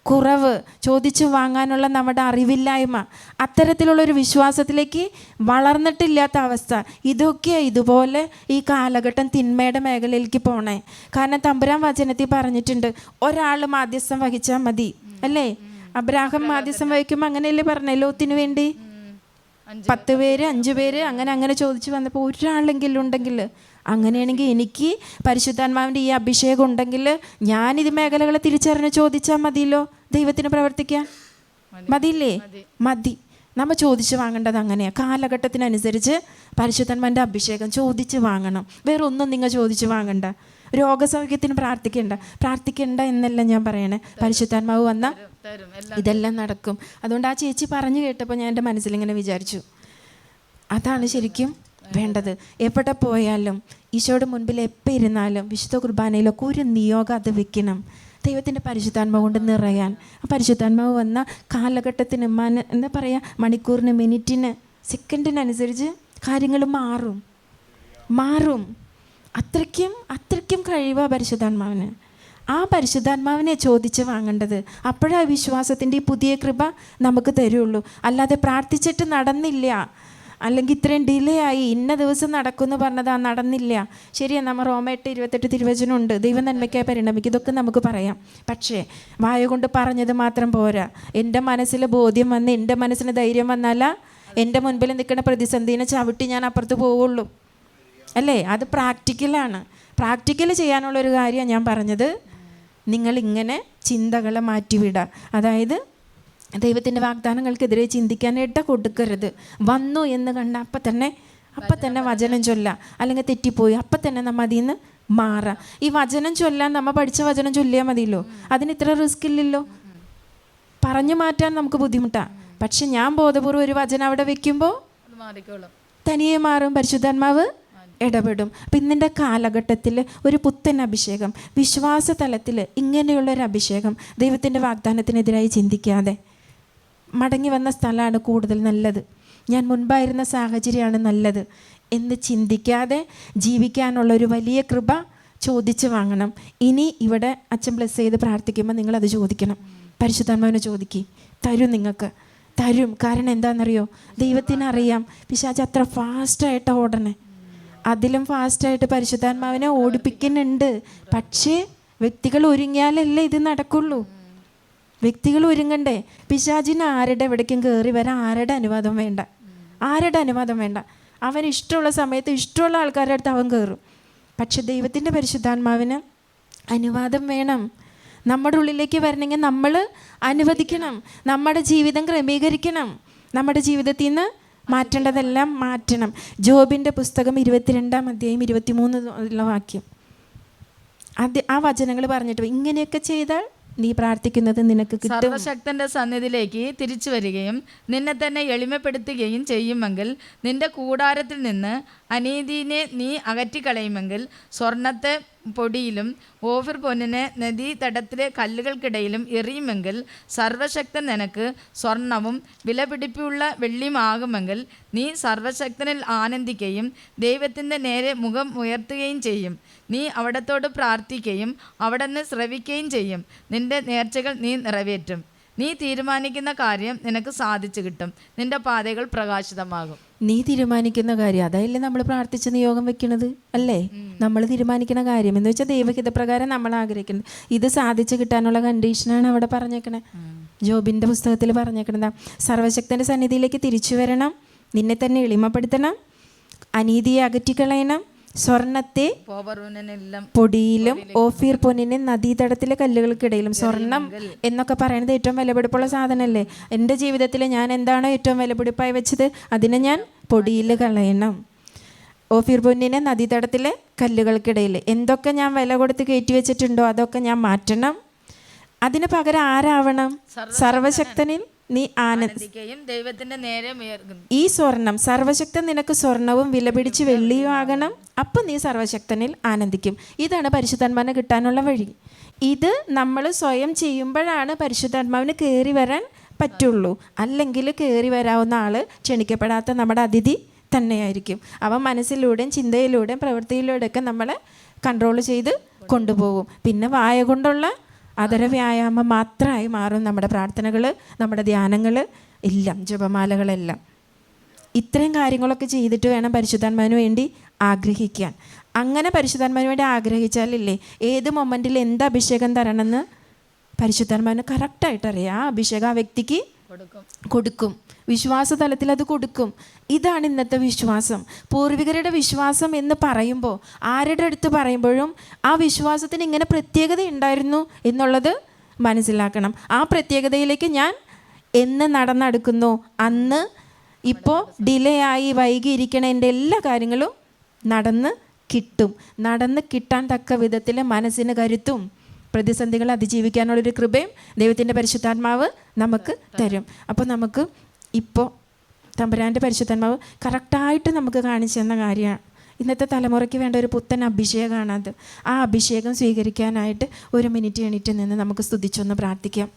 കുറവ്, ചോദിച്ച് വാങ്ങാനുള്ള നമ്മുടെ അറിവില്ലായ്മ, അത്തരത്തിലുള്ളൊരു വിശ്വാസത്തിലേക്ക് വളർന്നിട്ടില്ലാത്ത അവസ്ഥ, ഇതൊക്കെ ഇതുപോലെ ഈ കാലഘട്ടം തിന്മയുടെ മേഖലയിലേക്ക് പോണേ. കാരണം തമ്പുരാൻ വചനത്തിൽ പറഞ്ഞിട്ടുണ്ട്, ഒരാൾ മാധ്യസ്ഥം വഹിച്ചാൽ മതി അല്ലേ? അബ്രാഹാം മാധ്യസ്ഥം വഹിക്കുമ്പോൾ അങ്ങനെയല്ലേ പറഞ്ഞേ? ലോത്തിന് വേണ്ടി 10 പേര് 5 പേര് അങ്ങനെ ചോദിച്ചു വന്നപ്പോൾ ഒരാളെങ്കിലും ഉണ്ടെങ്കിൽ, അങ്ങനെയാണെങ്കിൽ എനിക്ക് പരിശുദ്ധാത്മാവിൻ്റെ ഈ അഭിഷേകം ഉണ്ടെങ്കിൽ ഞാനിത് മേഖലകളെ തിരിച്ചറിഞ്ഞ് ചോദിച്ചാൽ മതിയല്ലോ. ദൈവത്തിന് പ്രവർത്തിക്കാൻ മതിയില്ലേ? മതി. നമ്മൾ ചോദിച്ച് വാങ്ങേണ്ടത് അങ്ങനെയാണ്. കാലഘട്ടത്തിനനുസരിച്ച് പരിശുദ്ധാത്മാവിൻ്റെ അഭിഷേകം ചോദിച്ച് വാങ്ങണം. വേറെ ഒന്നും നിങ്ങൾ ചോദിച്ച് വാങ്ങണ്ട. രോഗസൗഖ്യത്തിന് പ്രാർത്ഥിക്കണ്ട എന്നല്ല ഞാൻ പറയണേ. പരിശുദ്ധാത്മാവ് വന്നാൽ ഇതെല്ലാം നടക്കും. അതുകൊണ്ട് ആ ചേച്ചി പറഞ്ഞു കേട്ടപ്പോൾ ഞാൻ എൻ്റെ മനസ്സിലിങ്ങനെ വിചാരിച്ചു, അതാണ് ശരിക്കും വേണ്ടത്. എവിടെ പോയാലും ഈശോയുടെ മുൻപിൽ എപ്പോൾ ഇരുന്നാലും വിശുദ്ധ കുർബാനയിലൊക്കെ ഒരു നിയോഗം അത് വെക്കണം, ദൈവത്തിൻ്റെ പരിശുദ്ധാത്മാവ് കൊണ്ട് നിറയാൻ. ആ പരിശുദ്ധാത്മാവ് വന്ന കാലഘട്ടത്തിന് എന്താ പറയുക, മണിക്കൂറിന്, മിനിറ്റിന്, സെക്കൻഡിനനുസരിച്ച് കാര്യങ്ങൾ മാറും. അത്രയ്ക്കും കഴിവാ പരിശുദ്ധാത്മാവിന്. ആ പരിശുദ്ധാത്മാവിനെ ചോദിച്ച് വാങ്ങേണ്ടത്. അപ്പോഴാ വിശ്വാസത്തിൻ്റെ ഈ പുതിയ കൃപ നമുക്ക് തരുള്ളൂ. അല്ലാതെ പ്രാർത്ഥിച്ചിട്ട് നടന്നില്ല, അല്ലെങ്കിൽ ഇത്രയും ഡിലേ ആയി, ഇന്ന ദിവസം നടക്കുമെന്ന് പറഞ്ഞത് നടന്നില്ല. ശരിയാണ്, നമ്മൾ റോമ 8:28 തിരുവചനമുണ്ട്, ദൈവം നന്മയ്ക്കായി പരിണമിക്കും. ഇതൊക്കെ നമുക്ക് പറയാം. പക്ഷേ വായ കൊണ്ട് പറഞ്ഞത് മാത്രം പോരാ. എൻ്റെ മനസ്സിൽ ബോധ്യം വന്ന്, എൻ്റെ മനസ്സിന് ധൈര്യം വന്നാലാ എൻ്റെ മുൻപിൽ നിൽക്കുന്ന പ്രതിസന്ധിനെ ചവിട്ടി ഞാൻ അപ്പുറത്ത് പോവുള്ളൂ അല്ലേ? അത് പ്രാക്ടിക്കലാണ്. പ്രാക്ടിക്കൽ ചെയ്യാനുള്ളൊരു കാര്യമാണ് ഞാൻ പറഞ്ഞത്. നിങ്ങളിങ്ങനെ ചിന്തകളെ മാറ്റിവിടുക. അതായത് ദൈവത്തിൻ്റെ വാഗ്ദാനങ്ങൾക്കെതിരെ ചിന്തിക്കാൻ ഇട കൊടുക്കരുത്. വന്നു എന്ന് കണ്ട അപ്പം തന്നെ വചനം ചൊല്ലാം, അല്ലെങ്കിൽ തെറ്റിപ്പോയി അപ്പം തന്നെ നമ്മൾ അതിൽ നിന്ന് മാറാം. ഈ വചനം ചൊല്ലാൻ നമ്മൾ പഠിച്ച വചനം ചൊല്ലിയാൽ മതിയല്ലോ, അതിന് ഇത്ര റിസ്ക് ഇല്ലല്ലോ. പറഞ്ഞു മാറ്റാൻ നമുക്ക് ബുദ്ധിമുട്ടാണ്. പക്ഷെ ഞാൻ ബോധപൂർവ്വം ഒരു വചനം അവിടെ വെക്കുമ്പോൾ തനിയെ മാറും, പരിശുദ്ധാത്മാവ് ഇടപെടും. അപ്പം ഇന്നിൻ്റെ കാലഘട്ടത്തിൽ ഒരു പുത്തൻ അഭിഷേകം, വിശ്വാസ തലത്തിൽ ഇങ്ങനെയുള്ളൊരു അഭിഷേകം, ദൈവത്തിൻ്റെ വാഗ്ദാനത്തിനെതിരായി ചിന്തിക്കാതെ മടങ്ങി വന്ന സ്ഥലമാണ് കൂടുതൽ നല്ലത്, ഞാൻ മുൻപായിരുന്ന സാഹചര്യമാണ് നല്ലത് എന്ന് ചിന്തിക്കാതെ ജീവിക്കാനുള്ളൊരു വലിയ കൃപ ചോദിച്ച് വാങ്ങണം. ഇനി ഇവിടെ അച്ഛൻ ബ്ലെസ് ചെയ്ത് പ്രാർത്ഥിക്കുമ്പോൾ നിങ്ങളത് ചോദിക്കണം. പരിശുദ്ധാത്മാവിനെ തരും, നിങ്ങൾക്ക് തരും. കാരണം എന്താണെന്നറിയോ? ദൈവത്തിനറിയാം പിശാച് അത്ര ഫാസ്റ്റായിട്ട് ഓടണേ, അതിലും ഫാസ്റ്റായിട്ട് പരിശുദ്ധാത്മാവിനെ ഓടിപ്പിക്കുന്നുണ്ട്. പക്ഷേ വ്യക്തികൾ ഒരുങ്ങിയാലല്ലേ ഇത് നടക്കുള്ളൂ. വ്യക്തികൾ ഒരുങ്ങണ്ടേ? പിശാചിന് ആരുടെ എവിടേക്കും കയറി വരാൻ ആരുടെ അനുവാദം വേണ്ട. അവൻ ഇഷ്ടമുള്ള സമയത്ത് ഇഷ്ടമുള്ള ആൾക്കാരുടെ അടുത്ത് അവൻ കയറും. പക്ഷെ ദൈവത്തിൻ്റെ പരിശുദ്ധാത്മാവിന് അനുവാദം വേണം. നമ്മുടെ ഉള്ളിലേക്ക് വരണമെങ്കിൽ നമ്മൾ അനുവദിക്കണം, നമ്മുടെ ജീവിതം ക്രമീകരിക്കണം, നമ്മുടെ ജീവിതത്തിൽ നിന്ന് മാറ്റേണ്ടതെല്ലാം മാറ്റണം. ജോബിൻ്റെ പുസ്തകം 22-ാം അധ്യായം 23 വാക്യം, ആ വചനങ്ങൾ പറഞ്ഞിട്ട് ഇങ്ങനെയൊക്കെ ചെയ്താൽ നീ പ്രാർത്ഥിക്കുന്നത് നിനക്ക് കിട്ടും. സർവശക്തന്റെ സന്നിധിയിലേക്ക് തിരിച്ചു വരികയും നിന്നെ തന്നെ എളിമപ്പെടുത്തുകയും ചെയ്യുമെങ്കിൽ, നിന്റെ കൂടാരത്തിൽ നിന്ന് അനീതിനെ നീ അകറ്റിക്കളയുമെങ്കിൽ, സ്വർണത്തെ പൊടിയിലും ഓഫിർ പൊന്നിനെ നദീതടത്തിലെ കല്ലുകൾക്കിടയിലും എറിയുമെങ്കിൽ, സർവശക്തൻ നിനക്ക് സ്വർണവും വിലപിടിപ്പുള്ള വെള്ളിയുമാകുമെങ്കിൽ, നീ സർവശക്തനിൽ ആനന്ദിക്കുകയും ദൈവത്തിൻ്റെ നേരെ മുഖം ഉയർത്തുകയും ചെയ്യും. നീ അവിടത്തോട് പ്രാർത്ഥിക്കുകയും അവിടുന്ന് ശ്രവിക്കുകയും ചെയ്യും. നിന്റെ നേർച്ചകൾ നീ നിറവേറ്റും. നീ തീരുമാനിക്കുന്ന കാര്യം നിനക്ക് സാധിച്ചു കിട്ടും. നിന്റെ പാതകൾ പ്രകാശിതമാകും. നീ തീരുമാനിക്കുന്ന കാര്യം, അതല്ലേ നമ്മൾ പ്രാർത്ഥിച്ച് നിയോഗം വെക്കണത് അല്ലേ? നമ്മൾ തീരുമാനിക്കുന്ന കാര്യം എന്ന് വെച്ചാൽ ദൈവഹിതപ്രകാരം നമ്മൾ ആഗ്രഹിക്കുന്നത് ഇത് സാധിച്ചു കിട്ടാനുള്ള കണ്ടീഷനാണ് അവിടെ പറഞ്ഞേക്കണേ. ജോബിൻ്റെ പുസ്തകത്തിൽ പറഞ്ഞേക്കണതാ, സർവശക്തൻ്റെ സന്നിധിയിലേക്ക് തിരിച്ചു വരണം, നിന്നെ തന്നെ എളിമപ്പെടുത്തണം, അനീതിയെ അകറ്റിക്കളയണം, സ്വർണത്തെ പൊടിയിലും ഓഫീർ പൊന്നിനെ നദീതടത്തിലെ കല്ലുകൾക്കിടയിലും. സ്വർണം എന്നൊക്കെ പറയുന്നത് ഏറ്റവും വിലപിടിപ്പുള്ള സാധനമല്ലേ? എൻ്റെ ജീവിതത്തിൽ ഞാൻ എന്താണോ ഏറ്റവും വിലപിടിപ്പായി വെച്ചത് അതിനെ ഞാൻ പൊടിയിൽ കളയണം. ഓഫീർ പൊന്നിനെ നദീതടത്തിലെ കല്ലുകൾക്കിടയിൽ എന്തൊക്കെ ഞാൻ വില കൊടുത്ത് കയറ്റി വെച്ചിട്ടുണ്ടോ അതൊക്കെ ഞാൻ മാറ്റണം. അതിന് പകരം ആരാവണം? സർവശക്തനിൽ നീ ആനന്ദിക്കുകയും ദൈവത്തിന്റെ നേരെ ഈ സ്വർണം, സർവശക്തൻ നിനക്ക് സ്വർണവും വിലപിടിച്ച് വെള്ളിയും ആകണം. അപ്പം നീ സർവശക്തനിൽ ആനന്ദിക്കും. ഇതാണ് പരിശുദ്ധാത്മാവിന് കിട്ടാനുള്ള വഴി. ഇത് നമ്മൾ സ്വയം ചെയ്യുമ്പോഴാണ് പരിശുദ്ധാത്മാവിന് കയറി വരാൻ പറ്റുള്ളൂ. അല്ലെങ്കിൽ കയറി വരാവുന്ന ആൾ ക്ഷണിക്കപ്പെടാത്ത നമ്മുടെ അതിഥി തന്നെയായിരിക്കും. അവൻ മനസ്സിലൂടെയും ചിന്തയിലൂടെയും പ്രവൃത്തിയിലൂടെയൊക്കെ നമ്മളെ കൺട്രോൾ ചെയ്ത് കൊണ്ടുപോകും. പിന്നെ വായ കൊണ്ടുള്ള അതര വ്യായാമം മാത്രമായി മാറും നമ്മുടെ പ്രാർത്ഥനകൾ, നമ്മുടെ ധ്യാനങ്ങൾ എല്ലാം, ജപമാലകളെല്ലാം. ഇത്രയും കാര്യങ്ങളൊക്കെ ചെയ്തിട്ട് വേണം പരിശുദ്ധാത്മാവിന് വേണ്ടി ആഗ്രഹിക്കാൻ. അങ്ങനെ പരിശുദ്ധാത്മാവിന് വേണ്ടി ആഗ്രഹിച്ചാലില്ലേ, ഏത് മൊമെൻറ്റിൽ എന്ത് അഭിഷേകം തരണമെന്ന് പരിശുദ്ധാത്മാവിന് കറക്റ്റായിട്ട് അറിയാം. ആ അഭിഷേകം ആ വ്യക്തിക്ക് കൊടുക്കും. വിശ്വാസ തലത്തിൽ അത് കൊടുക്കും. ഇതാണ് ഇന്നത്തെ വിശ്വാസം. പൂർവികരുടെ വിശ്വാസം എന്ന് പറയുമ്പോൾ, ആരുടെ അടുത്ത് പറയുമ്പോഴും ആ വിശ്വാസത്തിന് ഇങ്ങനെ പ്രത്യേകത ഉണ്ടായിരുന്നു എന്നുള്ളത് മനസ്സിലാക്കണം. ആ പ്രത്യേകതയിലേക്ക് ഞാൻ എന്ന് നടന്നെടുക്കുന്നു, അന്ന് ഇപ്പോൾ ഡിലേ ആയി വൈകിയിരിക്കണ എൻ്റെ എല്ലാ കാര്യങ്ങളും നടന്ന് കിട്ടും. നടന്ന് കിട്ടാൻ തക്ക വിധത്തിൽ മനസ്സിന് കരുത്തും പ്രതിസന്ധികൾ അതിജീവിക്കാനുള്ളൊരു കൃപയും ദൈവത്തിൻ്റെ പരിശുദ്ധാത്മാവ് നമുക്ക് തരും. അപ്പോൾ നമുക്ക് ഇപ്പോൾ തമ്പുരാൻ്റെ പരിശുദ്ധാത്മാവ് കറക്റ്റായിട്ട് നമുക്ക് കാണിച്ചു തന്ന കാര്യമാണ്. ഇന്നത്തെ തലമുറയ്ക്ക് വേണ്ട ഒരു പുത്തൻ അഭിഷേകമാണത്. ആ അഭിഷേകം സ്വീകരിക്കാനായിട്ട് 1 മിനിറ്റ് എണീറ്റ് നിന്ന് നമുക്ക് സ്തുതിച്ചൊന്ന് പ്രാർത്ഥിക്കാം.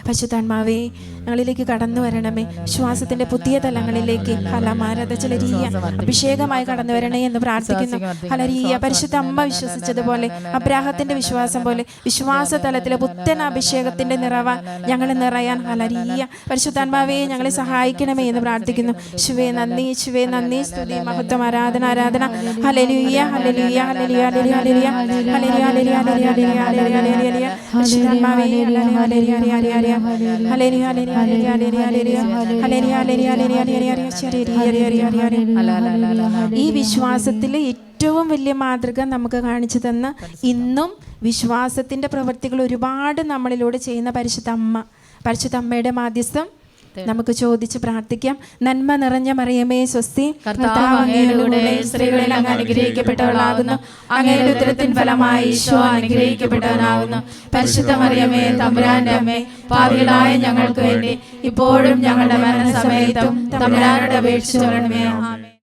പരിശുദ്ധാത്മാവേ, ഞങ്ങളിലേക്ക് കടന്നു വരണമേ. ശ്വാസത്തിന്റെ പുതിയ തലങ്ങളിലേക്ക് ഹലമാരതചലരീയ അഭിഷേകമായി കടന്നു വരണേ എന്ന് പ്രാർത്ഥിക്കുന്നു. ഹലരീയ പരിശുദ്ധ അമ്മ വിശ്വസിച്ചതുപോലെ, അബ്രാഹത്തിന്റെ വിശ്വാസം പോലെ വിശ്വാസ തലത്തിലെ പുത്തൻ അഭിഷേകത്തിന്റെ നിറവാൻ ഞങ്ങൾ നിറയാൻ ഹലരീയ പരിശുദ്ധാത്മാവേ ഞങ്ങളെ സഹായിക്കണമേ എന്ന് പ്രാർത്ഥിക്കുന്നു. ശിവേ നന്ദി, ശിവേ നന്ദി, സ്തുതി, മഹത്വം, ആരാധന, ആരാധന. Hallelujah, hallelujah, hallelujah, hallelujah, hallelujah, hallelujah, hallelujah, hallelujah, hallelujah. പരിശുദ്ധാത്മാവേ ഹല്ലേലൂയ, ഈ വിശ്വാസത്തിൽ ഏറ്റവും വലിയ മാതൃക നമുക്ക് കാണിച്ചു തന്ന, ഇന്നും വിശ്വാസത്തിന്റെ പ്രവൃത്തികൾ ഒരുപാട് നമ്മളിലൂടെ ചെയ്യുന്ന പരിശുദ്ധ അമ്മയുടെ മാധ്യസ്ഥം നമുക്ക് ചോദിച്ച് പ്രാർത്ഥിക്കാം. നന്മ നിറഞ്ഞ മറിയമേ സ്വസ്തി, കർത്താവ് അങ്ങയോടുകൂടെ സ്ത്രീകളിൽ അങ്ങ് അനുഗ്രഹിക്കപ്പെട്ടവളാകുന്നു. അങ്ങയുടെ ഉദരത്തിൻ ഫലമായി ഈശോ അനുഗ്രഹിക്കപ്പെട്ടവനാകുന്നു. പരിശുദ്ധ മറിയമേ തമ്പുരാന്റെ അമ്മേ, പാപികളായ ഞങ്ങൾക്ക് വേണ്ടി ഇപ്പോഴും ഞങ്ങളുടെ മരണസമയത്തും തമ്പുരാനോട് അപേക്ഷിച്ചുകൊള്ളണമേ.